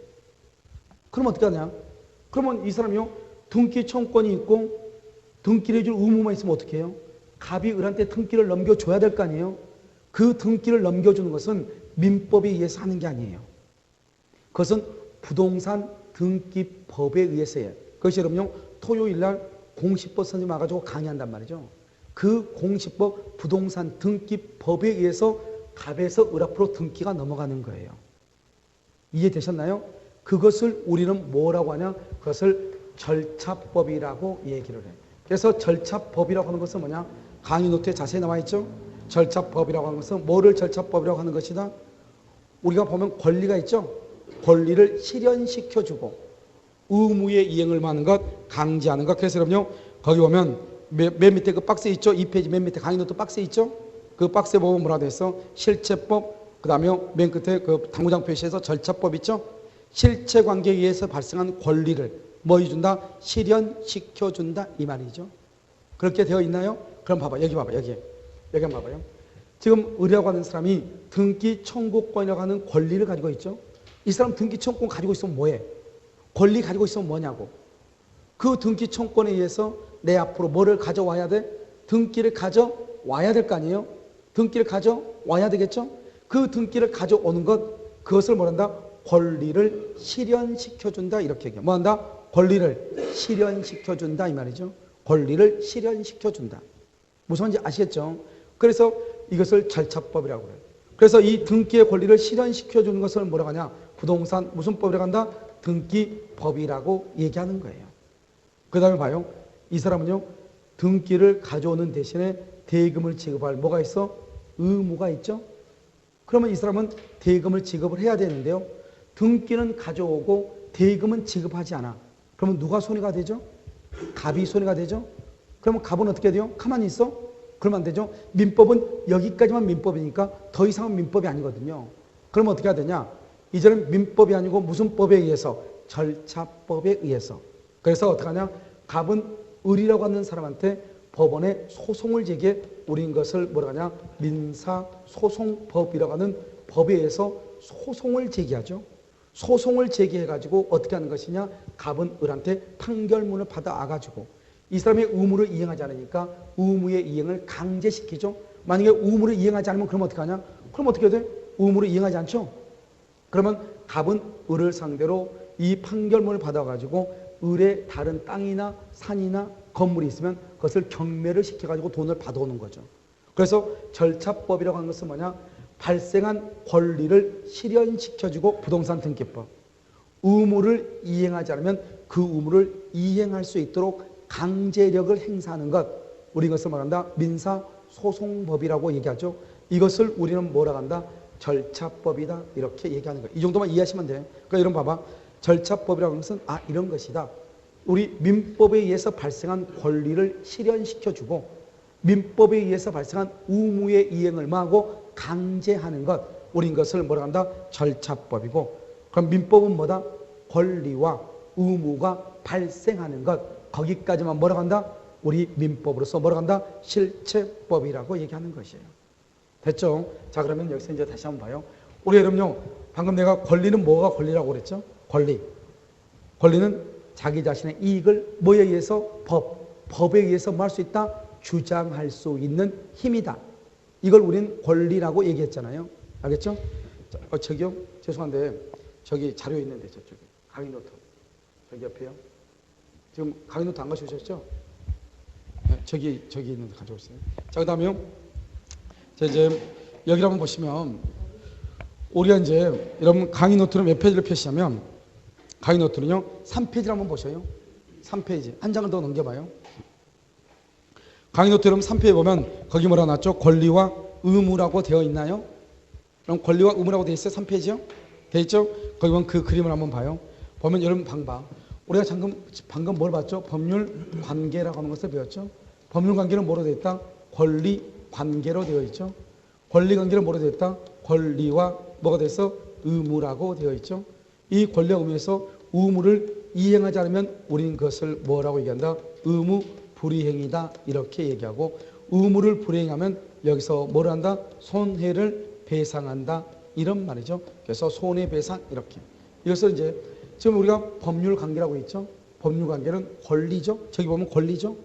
그럼 어떻게 하냐? 그러면 이 사람이요 등기 청구권이 있고 등기를 해줄 의무만 있으면 어떻게 해요? 갑이 을한테 등기를 넘겨줘야 될 거 아니에요? 그 등기를 넘겨주는 것은 민법에 의해서 하는 게 아니에요. 그것은 부동산 등기법에 의해서 해요. 그것이 여러분요 토요일날 공시법 선생님 와가지고 강의한단 말이죠. 그 공시법 부동산 등기법에 의해서 갑에서 을 앞으로 등기가 넘어가는 거예요. 이해되셨나요? 그것을 우리는 뭐라고 하냐? 그것을 절차법이라고 얘기를 해요. 그래서 절차법이라고 하는 것은 뭐냐? 강의 노트에 자세히 나와 있죠? 절차법이라고 하는 것은 뭐를 절차법이라고 하는 것이다? 우리가 보면 권리가 있죠? 권리를 실현시켜주고 의무의 이행을 하는 것, 강제하는 것. 그래서 여러분요, 거기 보면 맨 밑에 그 박스에 있죠? 2페이지 맨 밑에 강의 노트 박스에 있죠? 그 박스에 보면 뭐라고 돼있어? 실체법, 그 다음에 맨 끝에 그 당구장 표시에서 절차법 있죠? 실체 관계에 의해서 발생한 권리를 뭐 해준다? 실현시켜준다 이 말이죠. 그렇게 되어 있나요? 그럼 봐봐. 여기 봐봐. 여기 한번 봐봐요. 지금 의뢰하고 하는 사람이 등기 청구권이라고 하는 권리를 가지고 있죠. 이 사람 등기 청구권 가지고 있으면 뭐해? 권리 가지고 있으면 뭐냐고. 그 등기 청구권에 의해서 내 앞으로 뭐를 가져와야 돼? 등기를 가져와야 될 거 아니에요? 등기를 가져와야 되겠죠? 그 등기를 가져오는 것, 그것을 뭐란다? 권리를 실현시켜준다 이렇게 얘기해요. 뭐한다? 권리를 실현시켜준다 이 말이죠. 권리를 실현시켜준다. 무슨 말인지 아시겠죠? 그래서 이것을 절차법이라고 그래요. 그래서 이 등기의 권리를 실현시켜주는 것을 뭐라고 하냐? 부동산 무슨 법이라고 한다? 등기법이라고 얘기하는 거예요. 그 다음에 봐요. 이 사람은요. 등기를 가져오는 대신에 대금을 지급할 뭐가 있어? 의무가 있죠. 그러면 이 사람은 대금을 지급을 해야 되는데요. 등기는 가져오고 대금은 지급하지 않아. 그러면 누가 손해가 되죠? 갑이 손해가 되죠? 그러면 갑은 어떻게 돼요? 가만히 있어? 그러면 안 되죠? 민법은 여기까지만 민법이니까 더 이상은 민법이 아니거든요. 그러면 어떻게 해야 되냐? 이제는 민법이 아니고 무슨 법에 의해서? 절차법에 의해서. 그래서 어떻게 하냐? 갑은 을이라고 하는 사람한테 법원에 소송을 제기해 우린 것을 뭐라고 하냐? 민사소송법이라고 하는 법에 의해서 소송을 제기하죠. 소송을 제기해가지고 어떻게 하는 것이냐? 갑은 을한테 판결문을 받아와가지고 이 사람의 의무를 이행하지 않으니까 의무의 이행을 강제시키죠. 만약에 의무를 이행하지 않으면 그럼 어떻게 하냐? 그럼 어떻게 돼? 의무를 이행하지 않죠? 그러면 갑은 을을 상대로 이 판결문을 받아가지고 을의 다른 땅이나 산이나 건물이 있으면 그것을 경매를 시켜가지고 돈을 받아오는 거죠. 그래서 절차법이라고 하는 것은 뭐냐? 발생한 권리를 실현시켜주고 부동산 등기법. 의무를 이행하지 않으면 그 의무를 이행할 수 있도록 강제력을 행사하는 것. 우리 이것을 말한다. 민사소송법이라고 얘기하죠. 이것을 우리는 뭐라고 한다? 절차법이다. 이렇게 얘기하는 거예요. 이 정도만 이해하시면 돼요. 그러니까 여러분 봐봐. 절차법이라고 하는 것은 이런 것이다. 우리 민법에 의해서 발생한 권리를 실현시켜주고 민법에 의해서 발생한 의무의 이행을 뭐하고 강제하는 것. 우리 이것을 뭐라고 한다? 절차법이고 그럼 민법은 뭐다? 권리와 의무가 발생하는 것. 거기까지만 뭐라고 한다? 우리 민법으로서 뭐라고 한다? 실체법이라고 얘기하는 것이에요. 됐죠? 자 그러면 여기서 이제 다시 한번 봐요. 우리 여러분요. 방금 내가 권리는 뭐가 권리라고 그랬죠? 권리는 자기 자신의 이익을 뭐에 의해서? 법에 의해서 뭐 할 수 있다? 주장할 수 있는 힘이다. 이걸 우리는 권리라고 얘기했잖아요. 알겠죠? 저기요? 죄송한데 저기 자료 있는데 저쪽에 강의 노트 저기 옆에요. 지금 강의 노트 안 가져오셨죠? 네, 저기 있는데 가져오세요. 자, 그다음에요. 자, 이제 여기를 한번 보시면 우리가 이제 여러분 강의 노트는 몇 페이지를 표시하면 강의 노트는요 3페이지를 한번 보셔요. 3페이지 한 장을 더 넘겨봐요. 강의 노트 여러분 3페이지 보면 거기 뭐라 나왔죠? 권리와 의무라고 되어 있나요? 그럼 권리와 의무라고 되어 있어요? 3페이지요? 되어 있죠? 거기 보면 그 그림을 한번 봐요. 보면 여러분 봐. 우리가 방금 뭘 봤죠? 법률 관계라고 하는 것을 배웠죠? 법률 관계는 뭐로 되어 있다? 권리 관계로 되어 있죠? 권리 관계는 뭐로 되어 있다? 권리와 뭐가 돼서 의무라고 되어 있죠? 이 권리와 의무에서 의무를 이행하지 않으면 우리는 그것을 뭐라고 얘기한다? 의무 불이행이다 이렇게 얘기하고 의무를 불이행하면 여기서 뭘 한다? 손해를 배상한다 이런 말이죠. 그래서 손해배상 이렇게 이것을 이제 지금 우리가 법률 관계라고 했죠. 법률 관계는 권리죠. 저기 보면 권리죠.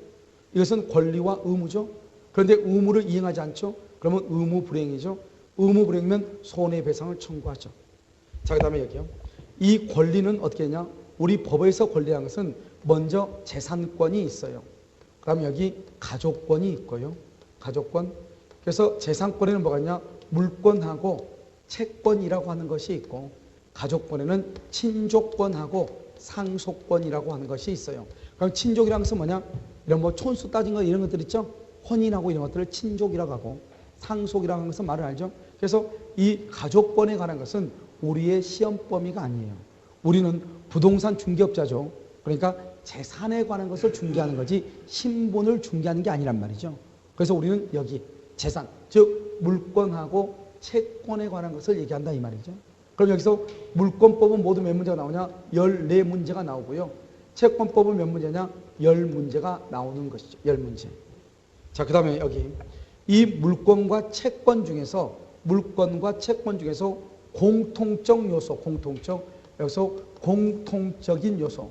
이것은 권리와 의무죠. 그런데 의무를 이행하지 않죠. 그러면 의무 불이행이죠. 의무 불이행이면 손해배상을 청구하죠. 자, 그 다음에 여기요. 이 권리는 어떻게 했냐? 우리 법에서 권리라는 것은 먼저 재산권이 있어요. 그 다음에 여기 가족권이 있고요. 가족권. 그래서 재산권에는 뭐가 있냐? 물권하고 채권이라고 하는 것이 있고 가족권에는 친족권하고 상속권이라고 하는 것이 있어요. 그럼 친족이라는 것은 뭐냐? 이런 뭐 촌수 따진 거 이런 것들 있죠? 혼인하고 이런 것들을 친족이라고 하고 상속이라고 하는 것은 말을 알죠? 그래서 이 가족권에 관한 것은 우리의 시험 범위가 아니에요. 우리는 부동산 중개업자죠. 그러니까 재산에 관한 것을 중개하는 거지 신분을 중개하는 게 아니란 말이죠. 그래서 우리는 여기 재산, 즉 물권하고 채권에 관한 것을 얘기한다 이 말이죠. 그럼 여기서 물권법은 모두 몇 문제가 나오냐? 14문제가 나오고요. 채권법은 몇 문제냐? 10문제가 나오는 것이죠. 10문제. 자, 그 다음에 여기 이 물권과 채권 중에서 공통적 요소, 여기서 공통적인 요소,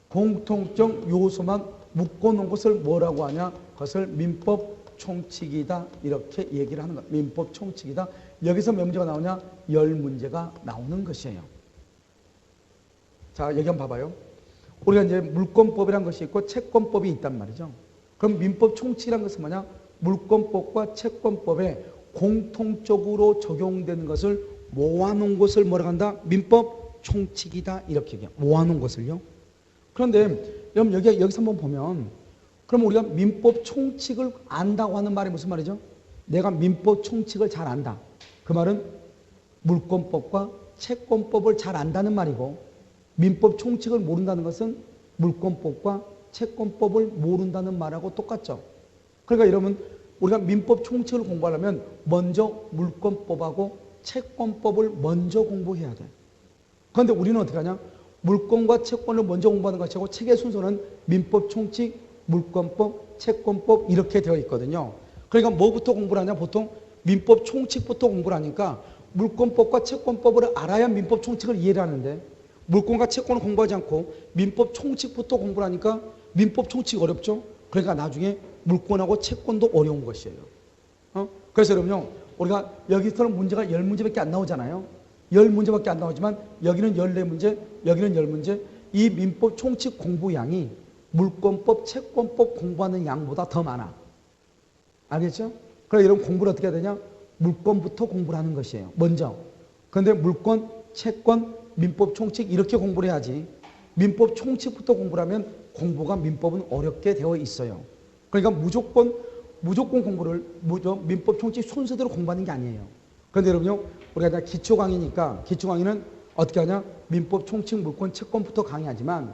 공통적 요소만 묶어놓은 것을 뭐라고 하냐? 그것을 민법 총칙이다 이렇게 얘기를 하는 거예요. 민법 총칙이다. 여기서 몇 문제가 나오냐? 10문제가 나오는 것이에요. 자, 여기 한번 봐봐요. 우리가 이제 물권법이라는 것이 있고 채권법이 있단 말이죠. 그럼 민법 총칙이라는 것은 뭐냐? 물권법과 채권법에 공통적으로 적용되는 것을 모아놓은 것을 뭐라고 한다? 민법 총칙이다 이렇게 얘기해요. 모아놓은 것을요. 그런데 여러분 여기서 한번 보면 그럼 우리가 민법 총칙을 안다고 하는 말이 무슨 말이죠? 내가 민법 총칙을 잘 안다. 그 말은 물권법과 채권법을 잘 안다는 말이고 민법 총칙을 모른다는 것은 물권법과 채권법을 모른다는 말하고 똑같죠. 그러니까 여러분 우리가 민법 총칙을 공부하려면 먼저 물권법하고 채권법을 먼저 공부해야 돼. 그런데 우리는 어떻게 하냐? 물권과 채권을 먼저 공부하는 것이고 책의 순서는 민법 총칙, 물권법, 채권법 이렇게 되어 있거든요. 그러니까 뭐부터 공부를 하냐? 보통 민법 총칙부터 공부를 하니까 물권법과 채권법을 알아야 민법 총칙을 이해를 하는데 물권과 채권을 공부하지 않고 민법 총칙부터 공부를 하니까 민법 총칙이 어렵죠. 그러니까 나중에 물권하고 채권도 어려운 것이에요. 그래서 여러분요, 우리가 여기서는 문제가 10문제밖에 안 나오잖아요. 10문제밖에 안 나오지만 여기는 14문제, 여기는 10문제. 이 민법 총칙 공부 양이 물권법, 채권법 공부하는 양보다 더 많아. 알겠죠? 그래서 여러분 공부를 어떻게 해야 되냐? 물권부터 공부를 하는 것이에요. 먼저. 그런데 물권, 채권, 민법 총칙 이렇게 공부를 해야지. 민법 총칙부터 공부를 하면 공부가 민법은 어렵게 되어 있어요. 그러니까 무조건 공부를 민법 총칙 순서대로 공부하는 게 아니에요. 그런데 여러분요, 우리가 기초 강의니까 기초 강의는 어떻게 하냐? 민법 총칙, 물권, 채권부터 강의하지만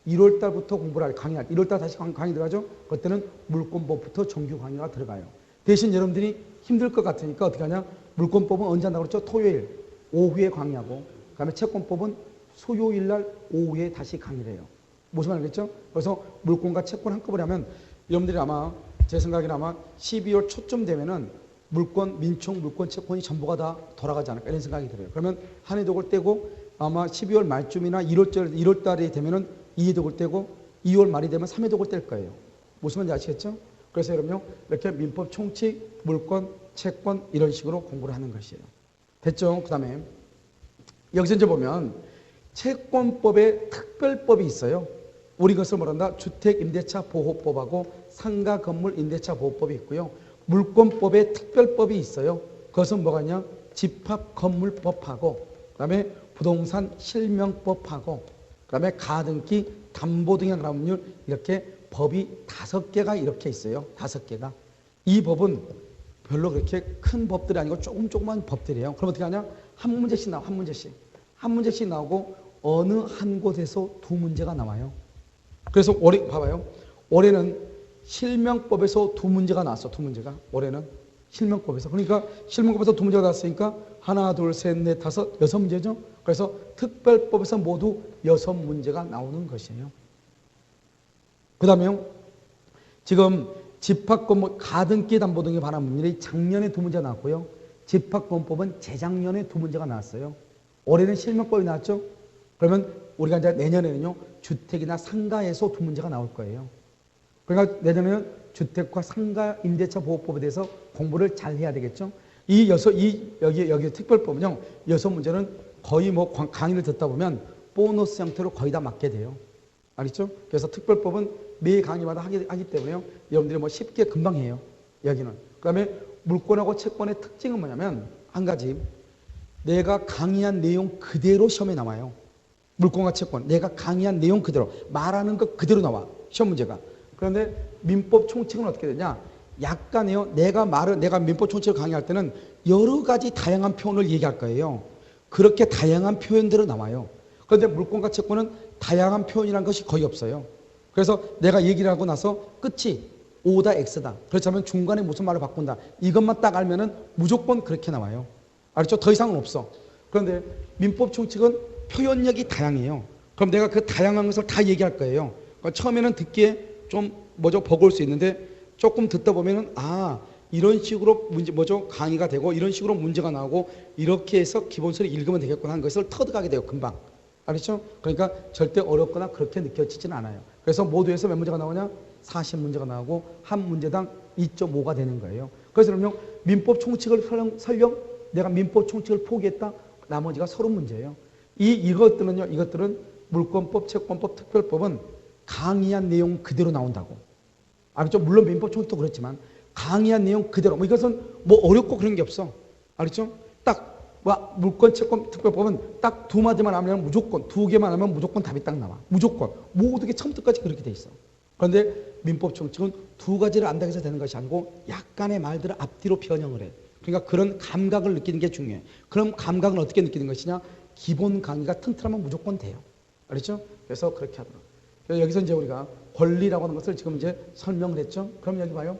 1월 달부터 공부를 강의할 1월 달 다시 강의 들어가죠. 그때는 물권법부터 정규 강의가 들어가요. 대신 여러분들이 힘들 것 같으니까 어떻게 하냐? 물권법은 언제 한다고 그랬죠? 토요일 오후에 강의하고 그다음에 채권법은 수요일 날 오후에 다시 강의를 해요. 무슨 말이겠죠? 그래서 물권과 채권 한꺼번에 하면 여러분들이 아마 제 생각에는 아마 12월 초쯤 되면은 물권, 민총, 물권, 채권이 전부가 다 돌아가지 않을까 이런 생각이 들어요. 그러면 한해독을 떼고 아마 12월 말쯤이나 1월 달이 되면은 2회독을 떼고 2월 말이 되면 3회독을 뗄 거예요. 무슨 말인지 아시겠죠? 그래서 여러분요, 이렇게 민법 총칙, 물권, 채권 이런 식으로 공부를 하는 것이에요. 됐죠? 그 다음에 여기서 이제 보면 채권법에 특별법이 있어요. 우리 것을 뭐란다? 주택임대차 보호법하고 상가건물임대차 보호법이 있고요. 물권법에 특별법이 있어요. 그것은 뭐가냐? 집합건물법하고 그다음에 부동산 실명법하고 그다음에 가등기 담보등의 가압류 이렇게 법이 5개가 이렇게 있어요. 5개가. 이 법은 별로 그렇게 큰 법들이 아니고 조그만 법들이에요. 그럼 어떻게 하냐? 한 문제씩 나와. 한 문제씩 나오고 어느 한 곳에서 2문제가 나와요. 그래서 올해 봐봐요. 올해는 실명법에서 2문제가 나왔어. 2문제가. 올해는 실명법에서. 그러니까 실명법에서 2문제가 나왔으니까 하나, 둘, 셋, 넷, 다섯, 6문제죠. 그래서 특별법에서 모두 6문제가 나오는 것이에요. 그 다음에요. 지금 집합건물 가등기 담보 등에 관한 문제들이 작년에 2문제가 나왔고요. 집합건법은 재작년에 2문제가 나왔어요. 올해는 실명법이 나왔죠. 그러면 우리가 이제 내년에는요. 주택이나 상가에서 2문제가 나올 거예요. 그러니까 내년에는 주택과 상가 임대차 보호법에 대해서 공부를 잘 해야 되겠죠. 여기 특별법은요. 6문제는 거의 뭐 강의를 듣다 보면 보너스 형태로 거의 다 맞게 돼요. 알겠죠? 그래서 특별법은 매 강의마다 하기 때문에요. 여러분들이 뭐 쉽게 금방 해요. 여기는. 그 다음에 물권하고 채권의 특징은 뭐냐면 한 가지. 내가 강의한 내용 그대로 시험에 나와요. 물권과 채권. 내가 강의한 내용 그대로. 말하는 것 그대로 나와. 시험 문제가. 그런데 민법 총칙은 어떻게 되냐? 약간에요. 내가 민법 총칙을 강의할 때는 여러 가지 다양한 표현을 얘기할 거예요. 그렇게 다양한 표현대로 나와요. 그런데 물권과 채권은 다양한 표현이라는 것이 거의 없어요. 그래서 내가 얘기를 하고 나서 끝이 O다 X다. 그렇다면 중간에 무슨 말을 바꾼다. 이것만 딱 알면은 무조건 그렇게 나와요. 알았죠? 더 이상은 없어. 그런데 민법 총칙은 표현력이 다양해요. 그럼 내가 그 다양한 것을 다 얘기할 거예요. 그러니까 처음에는 듣기에 좀 버거울 수 있는데 조금 듣다 보면은 이런 식으로 강의가 되고 이런 식으로 문제가 나오고 이렇게 해서 기본서를 읽으면 되겠구나 하는 것을 터득하게 돼요. 금방. 알았죠? 그러니까 절대 어렵거나 그렇게 느껴지진 않아요. 그래서 모두에서 몇 문제가 나오냐? 40문제가 나오고 한 문제당 2.5가 되는 거예요. 그래서 그러면 민법 총칙을 설령 내가 민법 총칙을 포기했다. 나머지가 30문제예요. 이것들은 물권법, 채권법, 특별법은 강의한 내용 그대로 나온다고. 알았죠? 물론 민법 총칙도 그렇지만 강의한 내용 그대로. 이것은 어렵고 그런 게 없어. 알았죠? 딱 물권, 채권, 특별법은 딱 2마디만 하면 무조건 2개만 하면 무조건 답이 딱 나와. 무조건. 모든 게 처음부터 끝까지 그렇게 돼 있어. 그런데 민법 총칙은 2가지를 안다고 해서 되는 것이 아니고 약간의 말들을 앞뒤로 변형을 해. 그러니까 그런 감각을 느끼는 게 중요해. 그럼 감각은 어떻게 느끼는 것이냐? 기본 강의가 튼튼하면 무조건 돼요. 알겠죠? 그래서 그렇게 하더라고요. 그래서 여기서 이제 우리가 권리라고 하는 것을 지금 이제 설명을 했죠. 그럼 여기 봐요.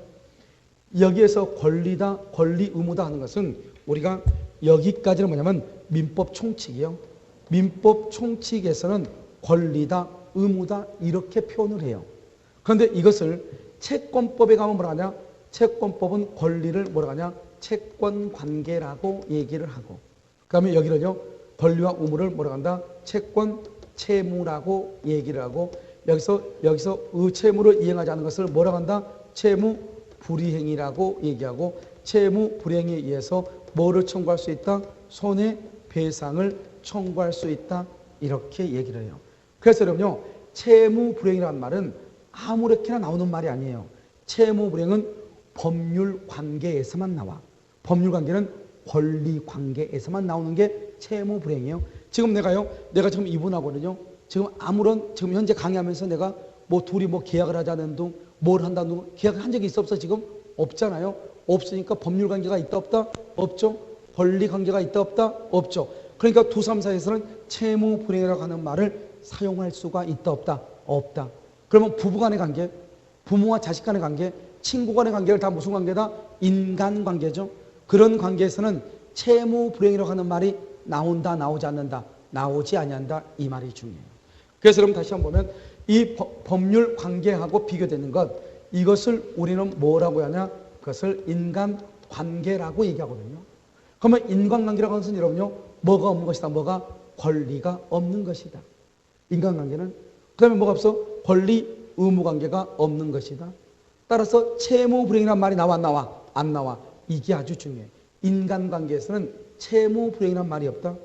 여기에서 권리다, 권리 의무다 하는 것은 우리가 여기까지는 뭐냐면 민법 총칙이에요. 민법 총칙에서는 권리다, 의무다 이렇게 표현을 해요. 그런데 이것을 채권법에 가면 뭐라 하냐? 채권법은 권리를 뭐라 하냐? 채권관계라고 얘기를 하고 그 다음에 여기는요. 권리와 의무를 뭐라 한다? 채권, 채무라고 얘기를 하고 여기서 채무를 이행하지 않는 것을 뭐라 한다? 채무 불이행이라고 얘기하고 채무 불이행에 의해서 뭐를 청구할 수 있다? 손해배상을 청구할 수 있다. 이렇게 얘기를 해요. 그래서 여러분요. 채무 불이행이라는 말은 아무렇게나 나오는 말이 아니에요. 채무 불이행은 법률 관계에서만 나와. 법률 관계는 권리 관계에서만 나오는 게 채무 불이행이에요. 지금 내가 지금 이분하고는요. 지금 현재 강의하면서 내가 둘이 계약을 하자는 둥, 뭘 한다는 둥, 계약을 한 적이 있어 없어 지금? 없잖아요. 없으니까 법률 관계가 있다 없다? 없죠. 권리 관계가 있다 없다? 없죠. 그러니까 두, 삼, 사에서는 채무 불이행이라고 하는 말을 사용할 수가 있다 없다? 없다. 그러면 부부 간의 관계, 부모와 자식 간의 관계, 친구 간의 관계를 다 무슨 관계다? 인간 관계죠. 그런 관계에서는 채무 불이행이라고 하는 말이 나온다, 나오지 않는다, 나오지 아니한다 이 말이 중요해요. 그래서 여러분 다시 한번 보면 이 법률 관계하고 비교되는 것 이것을 우리는 뭐라고 하냐? 그것을 인간 관계라고 얘기하거든요. 그러면 인간관계라고 하는 것은 여러분요 뭐가 없는 것이다? 뭐가? 권리가 없는 것이다. 인간관계는 그 다음에 뭐가 없어? 권리, 의무 관계가 없는 것이다. 따라서 채무 불이행이라는 말이 나와 안 나와? 안 나와. 이게 아주 중요해. 인간관계에서는 채무 불이행이라는 말이 없다.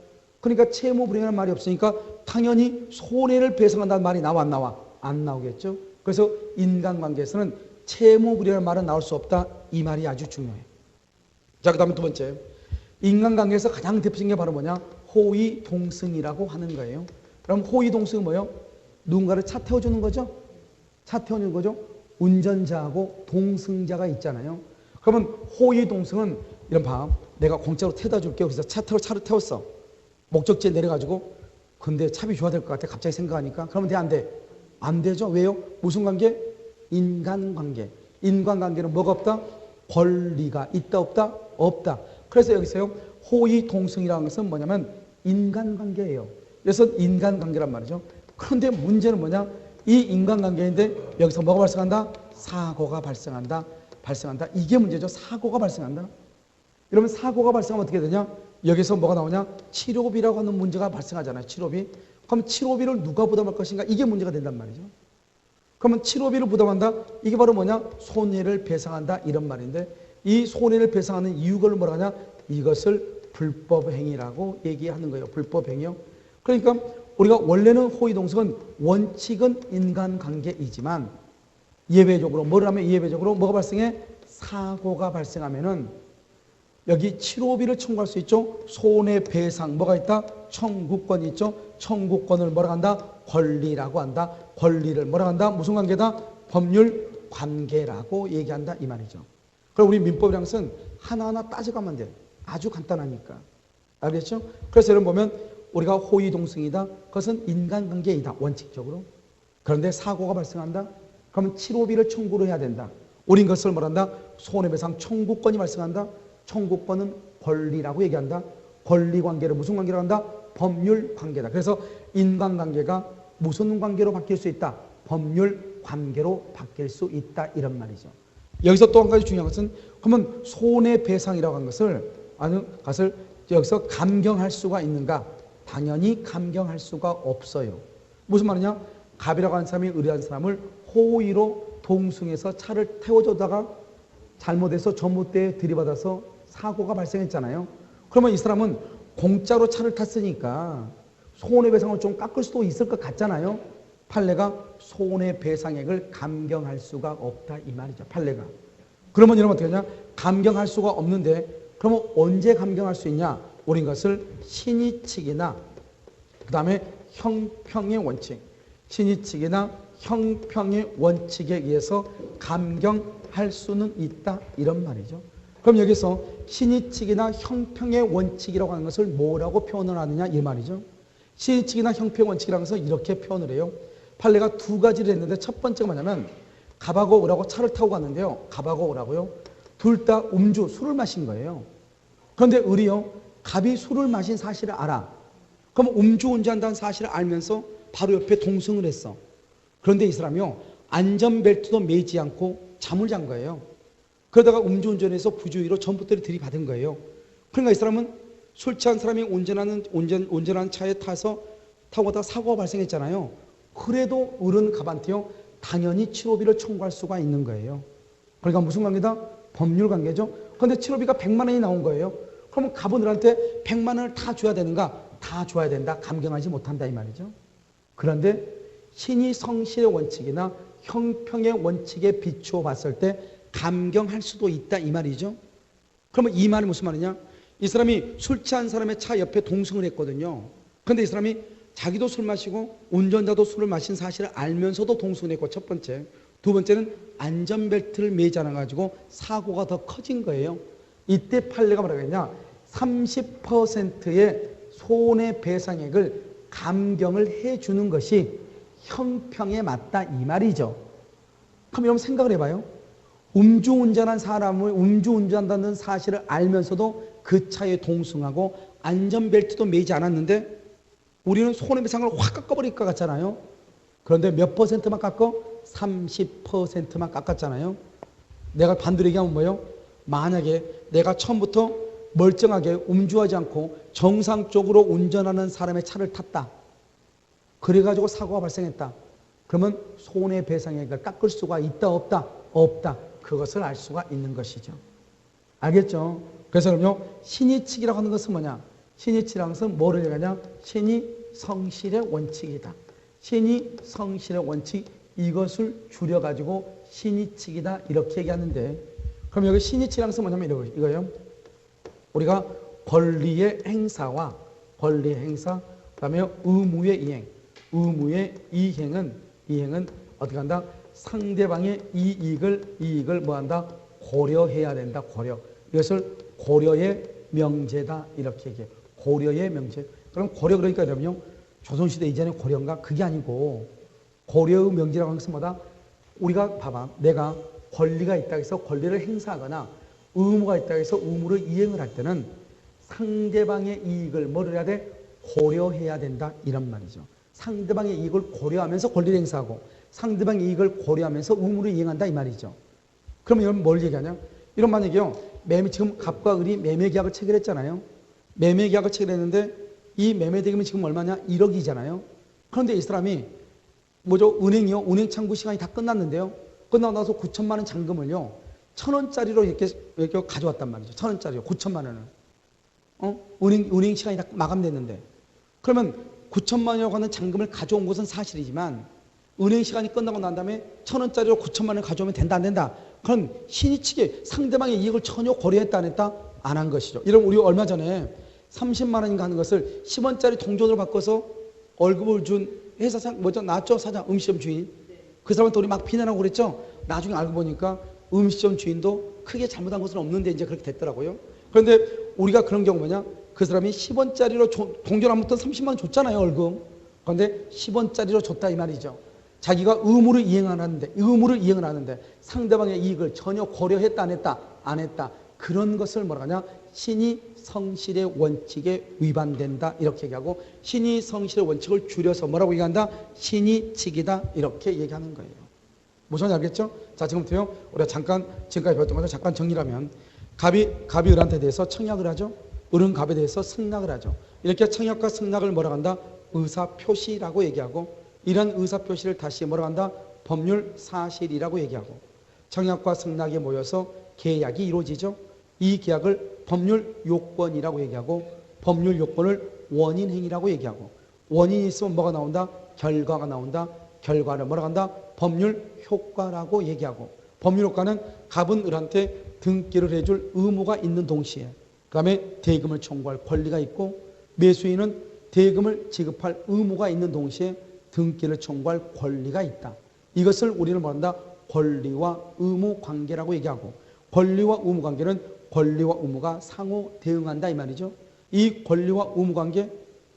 그러니까 채무 불이행이라는 말이 없으니까 당연히 손해를 배상한다는 말이 나와 안 나와? 안 나오겠죠. 그래서 인간관계에서는 채무 불이행이라는 말은 나올 수 없다. 이 말이 아주 중요해. 자, 그 다음에 두 번째. 인간관계에서 가장 대표적인 게 바로 뭐냐? 호의동승이라고 하는 거예요. 그럼 호의동승은 뭐예요? 누군가를 차 태워주는 거죠? 차 태워주는 거죠? 운전자하고 동승자가 있잖아요. 그러면 호의동승은 이런 봐. 내가 공짜로 태워다 줄게. 그래서 차를 태웠어. 목적지에 내려가지고 근데 차비 줘야 될 것 같아. 갑자기 생각하니까. 그러면 돼? 안 돼? 안 되죠. 왜요? 무슨 관계? 인간관계. 인간관계는 뭐가 없다? 권리가 있다 없다? 없다. 그래서 여기서요. 호의동승이라는 것은 뭐냐면 인간관계예요. 그래서 인간관계란 말이죠. 그런데 문제는 뭐냐? 이 인간관계인데 여기서 뭐가 발생한다? 사고가 발생한다. 이게 문제죠. 사고가 발생한다. 이러면 사고가 발생하면 어떻게 되냐? 여기서 뭐가 나오냐? 치료비라고 하는 문제가 발생하잖아요. 치료비. 그럼 치료비를 누가 부담할 것인가? 이게 문제가 된단 말이죠. 그러면 치료비를 부담한다? 이게 바로 뭐냐? 손해를 배상한다. 이런 말인데 이 손해를 배상하는 이유가 뭐라 하냐? 이것을 불법행위라고 얘기하는 거예요. 불법행위요. 그러니까 우리가 원래는 호의동승은 원칙은 인간관계이지만 예외적으로 뭐를 하면 예외적으로 뭐가 발생해? 사고가 발생하면은 여기 치료비를 청구할 수 있죠. 손해배상 뭐가 있다? 청구권이 있죠. 청구권을 뭐라 한다? 권리라고 한다. 권리를 뭐라 한다? 무슨 관계다? 법률 관계라고 얘기한다 이 말이죠. 그럼 우리 민법이라는 것은 하나하나 따져가면 돼. 아주 간단하니까. 알겠죠? 그래서 여러분 보면 우리가 호의동승이다. 그것은 인간관계이다. 원칙적으로. 그런데 사고가 발생한다. 그러면 치료비를 청구를 해야 된다. 우린 그것을 뭐란다? 손해배상 청구권이 발생한다. 청구권은 권리라고 얘기한다. 권리관계를 무슨 관계로 한다? 법률관계다. 그래서 인간관계가 무슨 관계로 바뀔 수 있다? 법률관계로 바뀔 수 있다. 이런 말이죠. 여기서 또 한 가지 중요한 것은 그러면 손해배상이라고 하는 것을 여기서 감경할 수가 있는가? 당연히 감경할 수가 없어요. 무슨 말이냐? 갑이라고 하는 사람이 의뢰한 사람을 호의로 동승해서 차를 태워주다가 잘못해서 전봇대에 들이받아서 사고가 발생했잖아요. 그러면 이 사람은 공짜로 차를 탔으니까 손해배상을 좀 깎을 수도 있을 것 같잖아요. 판례가 손해배상액을 감경할 수가 없다 이 말이죠. 판례가. 그러면 여러분 어떻게 하냐? 감경할 수가 없는데 그러면 언제 감경할 수 있냐? 우린 것을 신의칙이나 그 다음에 형평의 원칙, 신의칙이나 형평의 원칙에 의해서 감경할 수는 있다 이런 말이죠. 그럼 여기서 신의칙이나 형평의 원칙이라고 하는 것을 뭐라고 표현을 하느냐 이 말이죠. 신의칙이나 형평의 원칙이라는 것을 이렇게 표현을 해요. 판례가 두 가지를 했는데 첫 번째가 뭐냐면 갑하고 을하고 차를 타고 갔는데요. 갑하고 을하고요. 둘 다 음주, 술을 마신 거예요. 그런데 을이요. 갑이 술을 마신 사실을 알아. 그럼 음주운전한다는 사실을 알면서 바로 옆에 동승을 했어. 그런데 이 사람이요. 안전벨트도 매지 않고 잠을 잔 거예요. 그러다가 음주운전해서 부주의로 전봇대를 들이받은 거예요. 그러니까 이 사람은 술 취한 사람이 운전하는 차에 타고 가다가 사고가 발생했잖아요. 그래도 을은 갑한테요. 당연히 치료비를 청구할 수가 있는 거예요. 그러니까 무슨 관계다? 법률 관계죠. 그런데 치료비가 100만 원이 나온 거예요. 그러면 갑은 을한테 100만 원을 다 줘야 되는가? 다 줘야 된다. 감경하지 못한다 이 말이죠. 그런데 신의성실의 원칙이나 형평의 원칙에 비추어 봤을 때 감경할 수도 있다 이 말이죠. 그러면 이 말이 무슨 말이냐? 이 사람이 술 취한 사람의 차 옆에 동승을 했거든요. 그런데 이 사람이 자기도 술 마시고 운전자도 술을 마신 사실을 알면서도 동승을 했고 첫 번째. 두 번째는 안전벨트를 매지 않아가지고 사고가 더 커진 거예요. 이때 판례가 뭐라고 했냐? 30%의 손해배상액을 감경을 해주는 것이 형평에 맞다 이 말이죠. 그럼 여러분 생각을 해봐요. 음주운전한 사람을 음주운전한다는 사실을 알면서도 그 차에 동승하고 안전벨트도 매지 않았는데 우리는 손해배상을 확 깎아버릴 것 같잖아요. 그런데 몇 퍼센트만 깎어? 30%만 깎았잖아요. 내가 반대로 얘기하면 뭐예요? 만약에 내가 처음부터 멀쩡하게 음주하지 않고 정상적으로 운전하는 사람의 차를 탔다. 그래가지고 사고가 발생했다. 그러면 손해배상액을 깎을 수가 있다 없다? 없다. 그것을 알 수가 있는 것이죠. 알겠죠? 그래서 그럼요, 신의칙이라고 하는 것은 뭐냐? 신의칙이라는 것은 뭐를 얘기하냐? 신의 성실의 원칙이다. 신의 성실의 원칙, 이것을 줄여가지고 신의칙이다 이렇게 얘기하는데, 그럼 여기 신의칙이라는 것은 뭐냐면 이거예요. 우리가 권리의 행사와 권리의 행사, 그 다음에 의무의 이행, 의무의 이행은 어떻게 한다? 상대방의 이익을 뭐 한다? 고려해야 된다. 고려. 이것을 고려의 명제다 이렇게 얘기해요. 고려의 명제. 그럼 고려 그러니까 여러분요, 조선시대 이전에 고려인가? 그게 아니고 고려의 명제라고 하는 것은 뭐다? 우리가 봐봐, 내가 권리가 있다고 해서 권리를 행사하거나 의무가 있다고 해서 의무를 이행을 할 때는 상대방의 이익을 뭐를 해야 돼? 고려해야 된다 이런 말이죠. 상대방의 이익을 고려하면서 권리를 행사하고 상대방의 이익을 고려하면서 의무를 이행한다 이 말이죠. 그러면 이건 뭘 얘기하냐? 이런 만약에요, 지금 갑과 을이 매매계약을 체결했잖아요. 매매계약을 체결했는데 이 매매대금이 지금 얼마냐? 1억이잖아요. 그런데 이 사람이 뭐죠? 은행이요. 은행 창구 시간이 다 끝났는데요. 끝나고 나서 9천만 원 잔금을요, 1,000원짜리로 이렇게 가져왔단 말이죠. 1,000원짜리요. 9천만 원을. 은행 시간이 다 마감됐는데. 그러면 9천만 원이라고 하는 잔금을 가져온 것은 사실이지만 은행 시간이 끝나고 난 다음에 1,000원짜리로 9천만 원을 가져오면 된다 안 된다? 그럼 신의칙에 상대방의 이익을 전혀 고려했다 안 했다? 안 한 것이죠. 이런 우리 얼마 전에 30만 원인가 하는 것을 10원짜리 동전으로 바꿔서 월급을 준 회사상 뭐죠? 나죠? 사장, 음식점 주인. 그 사람한테 우리 막 비난하고 그랬죠? 나중에 알고 보니까 음식점 주인도 크게 잘못한 것은 없는데 이제 그렇게 됐더라고요. 그런데 우리가 그런 경우 뭐냐? 그 사람이 10원짜리로 동전 아무튼 30만 원 줬잖아요, 월급. 그런데 10원짜리로 줬다 이 말이죠. 자기가 의무를 이행을 하는데 상대방의 이익을 전혀 고려했다 안 했다? 안 했다. 그런 것을 뭐라 하냐? 신의 성실의 원칙에 위반된다 이렇게 얘기하고, 신의 성실의 원칙을 줄여서 뭐라고 얘기한다? 신의칙이다 이렇게 얘기하는 거예요. 무슨 말인지 알겠죠? 자, 지금부터요, 우리가 잠깐 지금까지 배웠던 것을 잠깐 정리하면, 갑이 을한테 대해서 청약을 하죠. 을은 갑에 대해서 승낙을 하죠. 이렇게 청약과 승낙을 뭐라고 한다? 의사표시라고 얘기하고, 이런 의사표시를 다시 뭐라고 한다? 법률 사실이라고 얘기하고, 청약과 승낙이 모여서 계약이 이루어지죠. 이 계약을 법률 요건이라고 얘기하고, 법률 요건을 원인행위라고 얘기하고, 원인이 있으면 뭐가 나온다? 결과가 나온다. 결과를 뭐라고 한다? 법률 효과라고 얘기하고, 법률 효과는 갑은 을한테 등기를 해줄 의무가 있는 동시에 그 다음에 대금을 청구할 권리가 있고, 매수인은 대금을 지급할 의무가 있는 동시에 등기를 청구할 권리가 있다. 이것을 우리는 뭐한다? 권리와 의무 관계라고 얘기하고, 권리와 의무 관계는 권리와 의무가 상호 대응한다 이 말이죠. 이 권리와 의무 관계,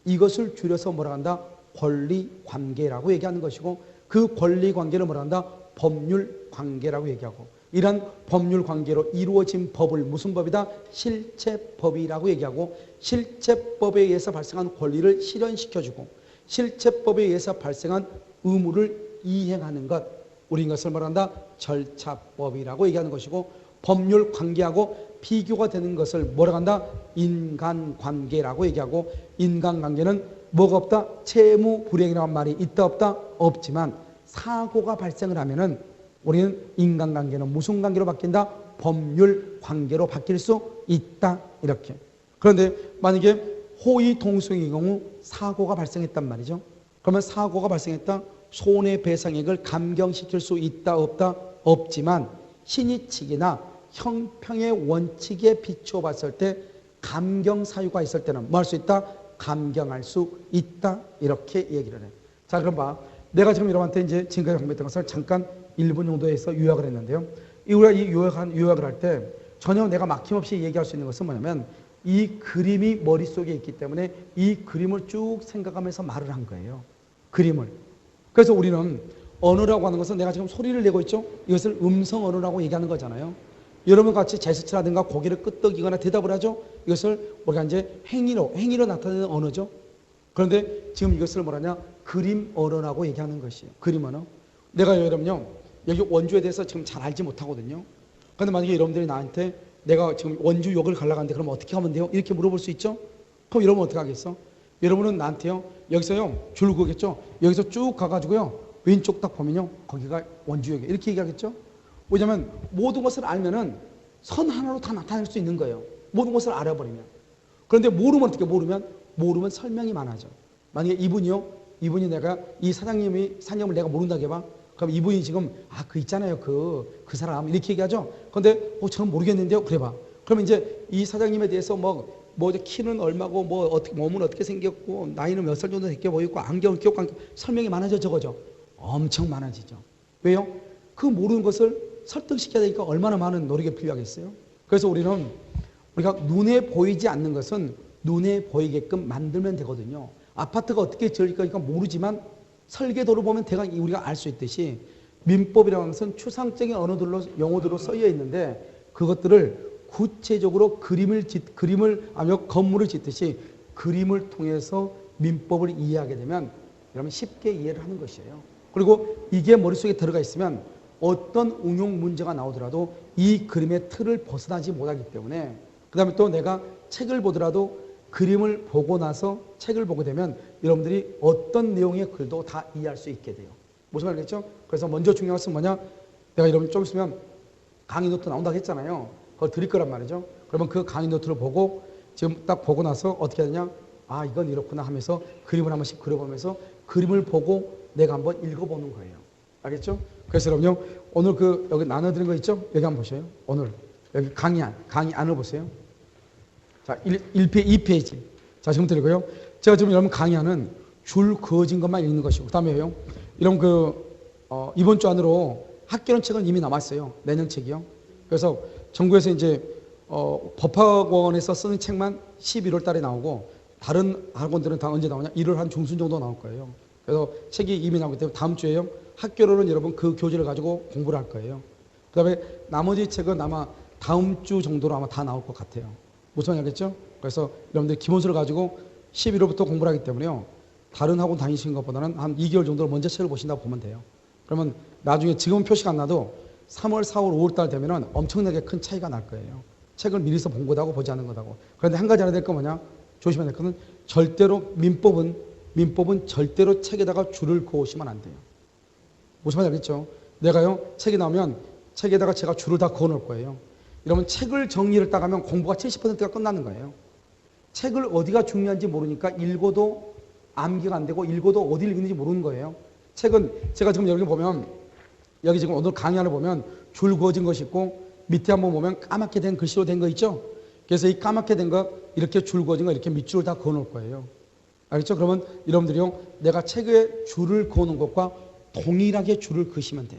이것을 줄여서 뭐라 한다? 권리 관계라고 얘기하는 것이고, 그 권리 관계를 뭐라 한다? 법률 관계라고 얘기하고, 이러한 법률 관계로 이루어진 법을 무슨 법이다? 실체법이라고 얘기하고, 실체법에 의해서 발생한 권리를 실현시켜주고 실체법에 의해서 발생한 의무를 이행하는 것, 우리 이것을 말한다? 절차법이라고 얘기하는 것이고, 법률 관계하고 비교가 되는 것을 뭐라고 한다? 인간관계라고 얘기하고, 인간관계는 뭐가 없다? 채무 불이행이라는 말이 있다 없다? 없지만 사고가 발생을 하면은 우리는 인간관계는 무슨 관계로 바뀐다? 법률 관계로 바뀔 수 있다 이렇게. 그런데 만약에 호의 동성의 경우 사고가 발생했단 말이죠. 그러면 사고가 발생했다? 손해배상액을 감경시킬 수 있다 없다? 없지만 신의칙이나 형평의 원칙에 비추어 봤을 때 감경 사유가 있을 때는 뭐 할 수 있다? 감경할 수 있다 이렇게 얘기를 해요. 자, 그럼 봐. 내가 지금 여러분한테 이제 지금까지 공부했던 것을 잠깐 1분 정도에서 요약을 했는데요. 우리가 이 요약을 할 때 전혀 내가 막힘없이 얘기할 수 있는 것은 뭐냐면, 이 그림이 머릿속에 있기 때문에 이 그림을 쭉 생각하면서 말을 한 거예요. 그림을. 그래서 우리는 언어라고 하는 것은 내가 지금 소리를 내고 있죠. 이것을 음성 언어라고 얘기하는 거잖아요. 여러분 같이 제스처라든가 고개를 끄덕이거나 대답을 하죠. 이것을 우리가 이제 행위로 나타내는 언어죠. 그런데 지금 이것을 뭐라냐? 그림 언어라고 얘기하는 것이에요. 그림 언어. 내가 여러분요, 여기 원주에 대해서 지금 잘 알지 못하거든요. 그런데 만약에 여러분들이 나한테 내가 지금 원주 욕을 가려고 하는데 그럼 어떻게 하면 돼요? 이렇게 물어볼 수 있죠? 그럼 여러분 어떻게 하겠어? 여러분은 나한테요, 여기서요, 줄 그겠죠? 여기서 쭉 가가지고요, 왼쪽 딱 보면요. 거기가 원주역이에요. 이렇게 얘기하겠죠? 왜냐하면 모든 것을 알면은 선 하나로 다 나타낼 수 있는 거예요. 모든 것을 알아버리면. 그런데 모르면 어떻게 모르면 설명이 많아져. 만약에 이분이 내가 이 사장님을 내가 모른다고 해봐. 그럼 이분이 지금 그 있잖아요. 그 사람 이렇게 얘기하죠. 그런데 저는 모르겠는데요. 그래봐. 그러면 이제 이 사장님에 대해서 뭐 키는 얼마고 어떻게 몸은 어떻게 생겼고 나이는 몇 살 정도 됐게 보이고 안경을 끼고 설명이 많아져 적어져. 엄청 많아지죠. 왜요? 그 모르는 것을 설득시켜야 되니까 얼마나 많은 노력이 필요하겠어요. 그래서 우리가 눈에 보이지 않는 것은 눈에 보이게끔 만들면 되거든요. 아파트가 어떻게 지을까 모르지만 설계도를 보면 대강 우리가 알 수 있듯이 민법이라는 것은 추상적인 언어들로 용어들로 쓰여 있는데 그것들을 구체적으로 건물을 짓듯이 그림을 통해서 민법을 이해하게 되면 여러분 쉽게 이해를 하는 것이에요. 그리고 이게 머릿속에 들어가 있으면 어떤 응용 문제가 나오더라도 이 그림의 틀을 벗어나지 못하기 때문에 그 다음에 또 내가 책을 보더라도 그림을 보고 나서 책을 보게 되면 여러분들이 어떤 내용의 글도 다 이해할 수 있게 돼요. 무슨 말이겠죠? 그래서 먼저 중요한 것은 뭐냐? 내가 여러분 좀 있으면 강의 노트 나온다고 했잖아요. 그걸 드릴 거란 말이죠. 그러면 그 강의 노트를 보고 지금 딱 보고 나서 어떻게 하느냐? 이건 이렇구나 하면서 그림을 한 번씩 그려보면서 그림을 보고 내가 한번 읽어보는 거예요. 알겠죠? 그래서 여러분요, 오늘 여기 나눠드린 거 있죠? 여기 한번 보세요. 오늘 여기 강의안을 보세요. 자, 2페이지. 자, 지금 들고요. 제가 지금 여러분 강의안은 줄 그어진 것만 읽는 것이고, 그 다음에요. 이런 이번 주 안으로 학교론 책은 이미 남았어요. 내년 책이요. 그래서 정부에서 이제, 법학원에서 쓰는 책만 11월 달에 나오고, 다른 학원들은 다 언제 나오냐? 1월 한 중순 정도 나올 거예요. 그래서 책이 이미 나오기 때문에 다음 주에요. 학교로는 여러분 그 교재를 가지고 공부를 할 거예요. 그 다음에 나머지 책은 아마 다음 주 정도로 아마 다 나올 것 같아요. 무슨 말인지 알겠죠? 그래서 여러분들 기본서를 가지고 11월부터 공부를 하기 때문에요. 다른 학원 다니시는 것보다는 한 2개월 정도로 먼저 책을 보신다고 보면 돼요. 그러면 나중에 지금은 표시가 안 나도 3월, 4월, 5월 달 되면은 엄청나게 큰 차이가 날 거예요. 책을 미리서 본 것하고 보지 않은 것하고. 그런데 한 가지 알아야 될 거 뭐냐? 조심해야 될 거는 절대로 민법은 절대로 책에다가 줄을 그으시면 안 돼요. 무슨 말인지 알겠죠? 내가요, 책이 나오면 책에다가 제가 줄을 다 그어 놓을 거예요. 이러면 책을 정리를 딱 하면 공부가 70%가 끝나는 거예요. 책을 어디가 중요한지 모르니까 읽어도 암기가 안 되고 읽어도 어디를 읽는지 모르는 거예요. 책은 제가 지금 여기 보면 여기 지금 오늘 강의안을 보면 줄 그어진 것이 있고 밑에 한번 보면 까맣게 된 글씨로 된 거 있죠? 그래서 이 까맣게 된 거 이렇게 줄 그어진 거 이렇게 밑줄을 다 그어 놓을 거예요. 알겠죠? 그러면 여러분들이요, 내가 책에 줄을 그어 놓은 것과 동일하게 줄을 그으시면 돼.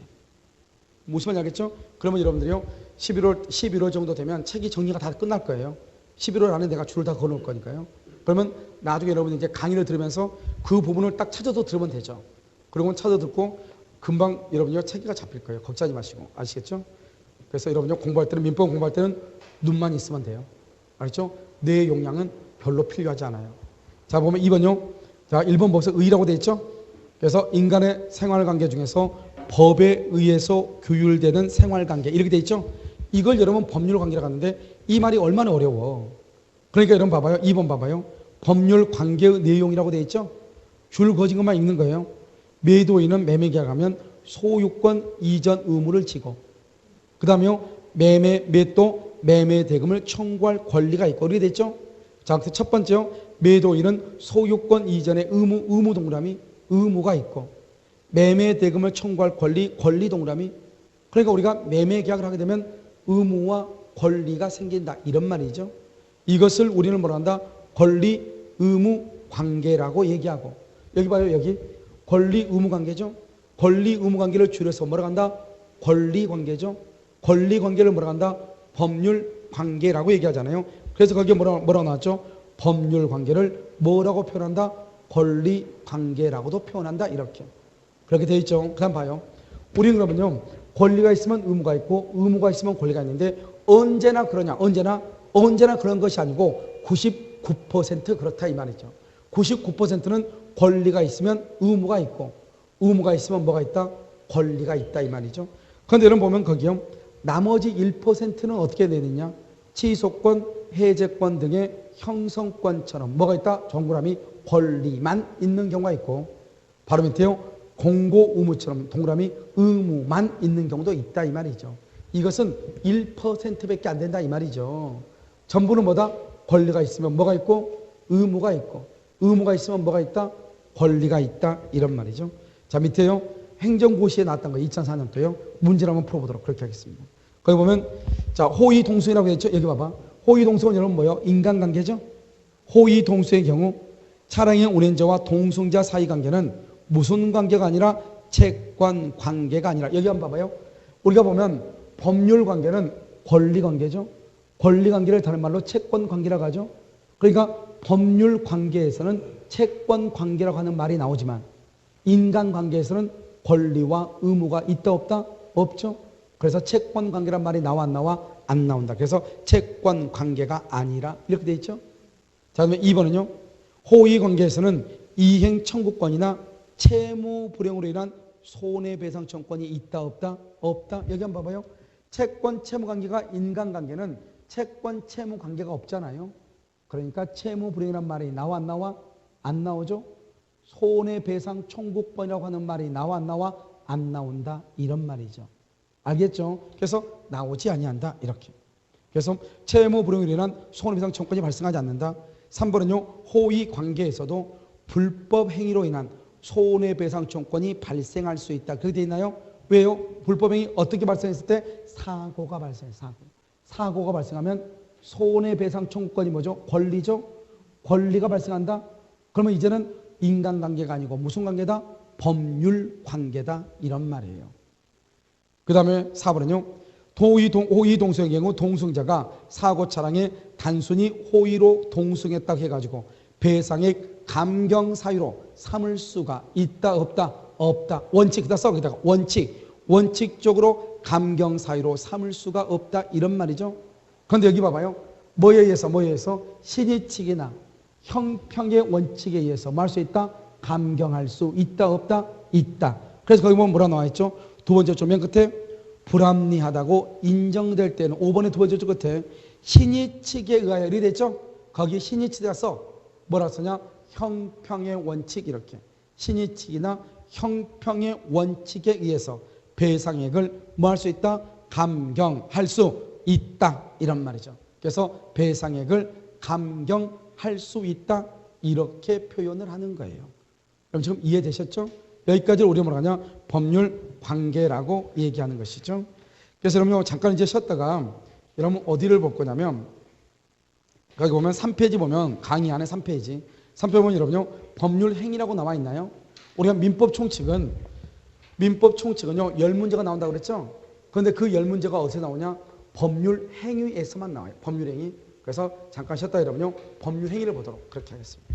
무슨 말인지 알겠죠? 그러면 여러분들이요, 11월 정도 되면 책이 정리가 다 끝날 거예요. 11월 안에 내가 줄을 다 그어 놓을 거니까요. 그러면 나중에 여러분이 이제 강의를 들으면서 그 부분을 딱 찾아서 들으면 되죠. 그리고 찾아 듣고 금방 여러분이요, 체계가 잡힐 거예요. 걱정하지 마시고. 아시겠죠? 그래서 여러분요, 공부할 때는, 민법 공부할 때는 눈만 있으면 돼요. 알겠죠? 뇌의 용량은 별로 필요하지 않아요. 자, 보면 2번요. 자, 1번 보세요. 의라고 되어 있죠? 그래서 인간의 생활관계 중에서 법에 의해서 규율되는 생활관계 이렇게 되어 있죠? 이걸 여러분 법률관계라고 하는데 이 말이 얼마나 어려워. 그러니까 여러분 봐봐요. 2번 봐봐요. 법률관계의 내용이라고 되어 있죠? 줄 그어진 것만 읽는 거예요. 매도인은 매매계약하면 소유권 이전 의무를 지고 그 다음에요. 매매 대금을 청구할 권리가 있고 이렇게 되어 있죠? 자, 첫 번째요. 매도인은 소유권 이전의 의무 동그라미 의무가 있고 매매 대금을 청구할 권리 동그라미. 그러니까 우리가 매매 계약을 하게 되면 의무와 권리가 생긴다 이런 말이죠. 이것을 우리는 뭐라 한다? 권리 의무 관계라고 얘기하고 여기 봐요. 여기 권리 의무 관계죠. 권리 의무 관계를 줄여서 뭐라 한다? 권리 관계죠. 권리 관계를 뭐라 한다? 법률 관계라고 얘기하잖아요. 그래서 거기에 뭐라고 나왔죠? 법률 관계를 뭐라고 표현한다? 권리 관계라고도 표현한다. 이렇게. 그렇게 되어 있죠. 그 다음 봐요. 우리는 그러면요, 권리가 있으면 의무가 있고 의무가 있으면 권리가 있는데 언제나 그러냐? 언제나 그런 것이 아니고 99% 그렇다 이 말이죠. 99%는 권리가 있으면 의무가 있고 의무가 있으면 뭐가 있다? 권리가 있다 이 말이죠. 그런데 여러분 보면 거기요, 나머지 1%는 어떻게 되느냐? 취소권, 해제권 등의 형성권처럼 뭐가 있다? 동그라미 권리만 있는 경우가 있고 바로 밑에요. 공고 의무처럼 동그라미 의무만 있는 경우도 있다 이 말이죠. 이것은 1%밖에 안 된다 이 말이죠. 전부는 뭐다? 권리가 있으면 뭐가 있고 의무가 있고 의무가 있으면 뭐가 있다? 권리가 있다 이런 말이죠. 자 밑에요. 행정고시에 나왔던 거 2004년도요. 문제를 한번 풀어보도록 그렇게 하겠습니다. 거기 보면 자 호의동수이라고 했죠. 여기 봐봐. 호의동수는 여러분 뭐요? 인간관계죠. 호의동수의 경우 차량의 운행자와 동승자 사이 관계는 무슨 관계가 아니라 채권 관계가 아니라 여기 한번 봐봐요. 우리가 보면 법률 관계는 권리 관계죠. 권리 관계를 다른 말로 채권 관계라고 하죠. 그러니까 법률 관계에서는 채권 관계라고 하는 말이 나오지만 인간 관계에서는 권리와 의무가 있다 없다? 없죠. 그래서 채권 관계란 말이 나와 안 나와? 안 나온다. 그래서 채권 관계가 아니라 이렇게 돼 있죠. 자, 그러면 2번은요. 호의 관계에서는 이행 청구권이나 채무 불이행으로 인한 손해배상 청구권이 있다 없다? 없다. 여기 한번 봐봐요. 채권 채무 관계가 인간 관계는 채권 채무 관계가 없잖아요. 그러니까 채무 불이행이란 말이 나와 안 나와? 안 나오죠. 손해배상 청구권이라고 하는 말이 나와 안 나와? 안 나온다. 이런 말이죠. 알겠죠? 그래서 나오지 아니한다. 이렇게. 그래서 채무 불이행으로 인한 손해배상 청구권이 발생하지 않는다. 3번은요. 호의 관계에서도 불법 행위로 인한 손해배상 청구권이 발생할 수 있다. 그렇게 되어 있나요? 왜요? 불법 행위 어떻게 발생했을 때? 사고가 발생해요. 사고가 발생하면 손해배상 청구권이 뭐죠? 권리죠? 권리가 발생한다? 그러면 이제는 인간관계가 아니고 무슨 관계다? 법률 관계다. 이런 말이에요. 그 다음에 4번은요. 호의 동승의 경우 동승자가 사고 차량에 단순히 호의로 동승했다고 해가지고 배상액 감경 사유로 삼을 수가 있다 없다? 없다. 원칙 다 써. 거기다가 원칙적으로 감경 사유로 삼을 수가 없다. 이런 말이죠. 그런데 여기 봐봐요. 뭐에 의해서 신의칙이나 형평의 원칙에 의해서 뭐 할 수 있다? 감경할 수 있다 없다? 있다. 그래서 거기 보면 뭐라 나와 있죠? 두 번째 줄 맨 끝에 불합리하다고 인정될 때는 5번의 두 번째 줄 끝에 신의칙에 의하여 이렇게 됐죠? 거기 신의칙에 써. 뭐라 쓰냐? 형평의 원칙 이렇게. 신의칙이나 형평의 원칙에 의해서 배상액을 뭐 할 수 있다? 감경할 수 있다. 이런 말이죠. 그래서 배상액을 감경할 수 있다. 이렇게 표현을 하는 거예요. 그럼 지금 이해되셨죠? 여기까지를 우리가 뭐라 하냐? 법률 관계라고 얘기하는 것이죠. 그래서 여러분 잠깐 이제 쉬었다가 여러분 어디를 볼 거냐면 거기 보면 3페이지 보면 강의 안에 3페이지 보면 여러분요 법률 행위라고 나와 있나요? 우리가 민법 총칙은요 10문제가 나온다고 그랬죠? 그런데 그 10문제가 어디서 나오냐? 법률 행위에서만 나와요. 법률 행위. 그래서 잠깐 쉬었다 여러분요 법률 행위를 보도록 그렇게 하겠습니다.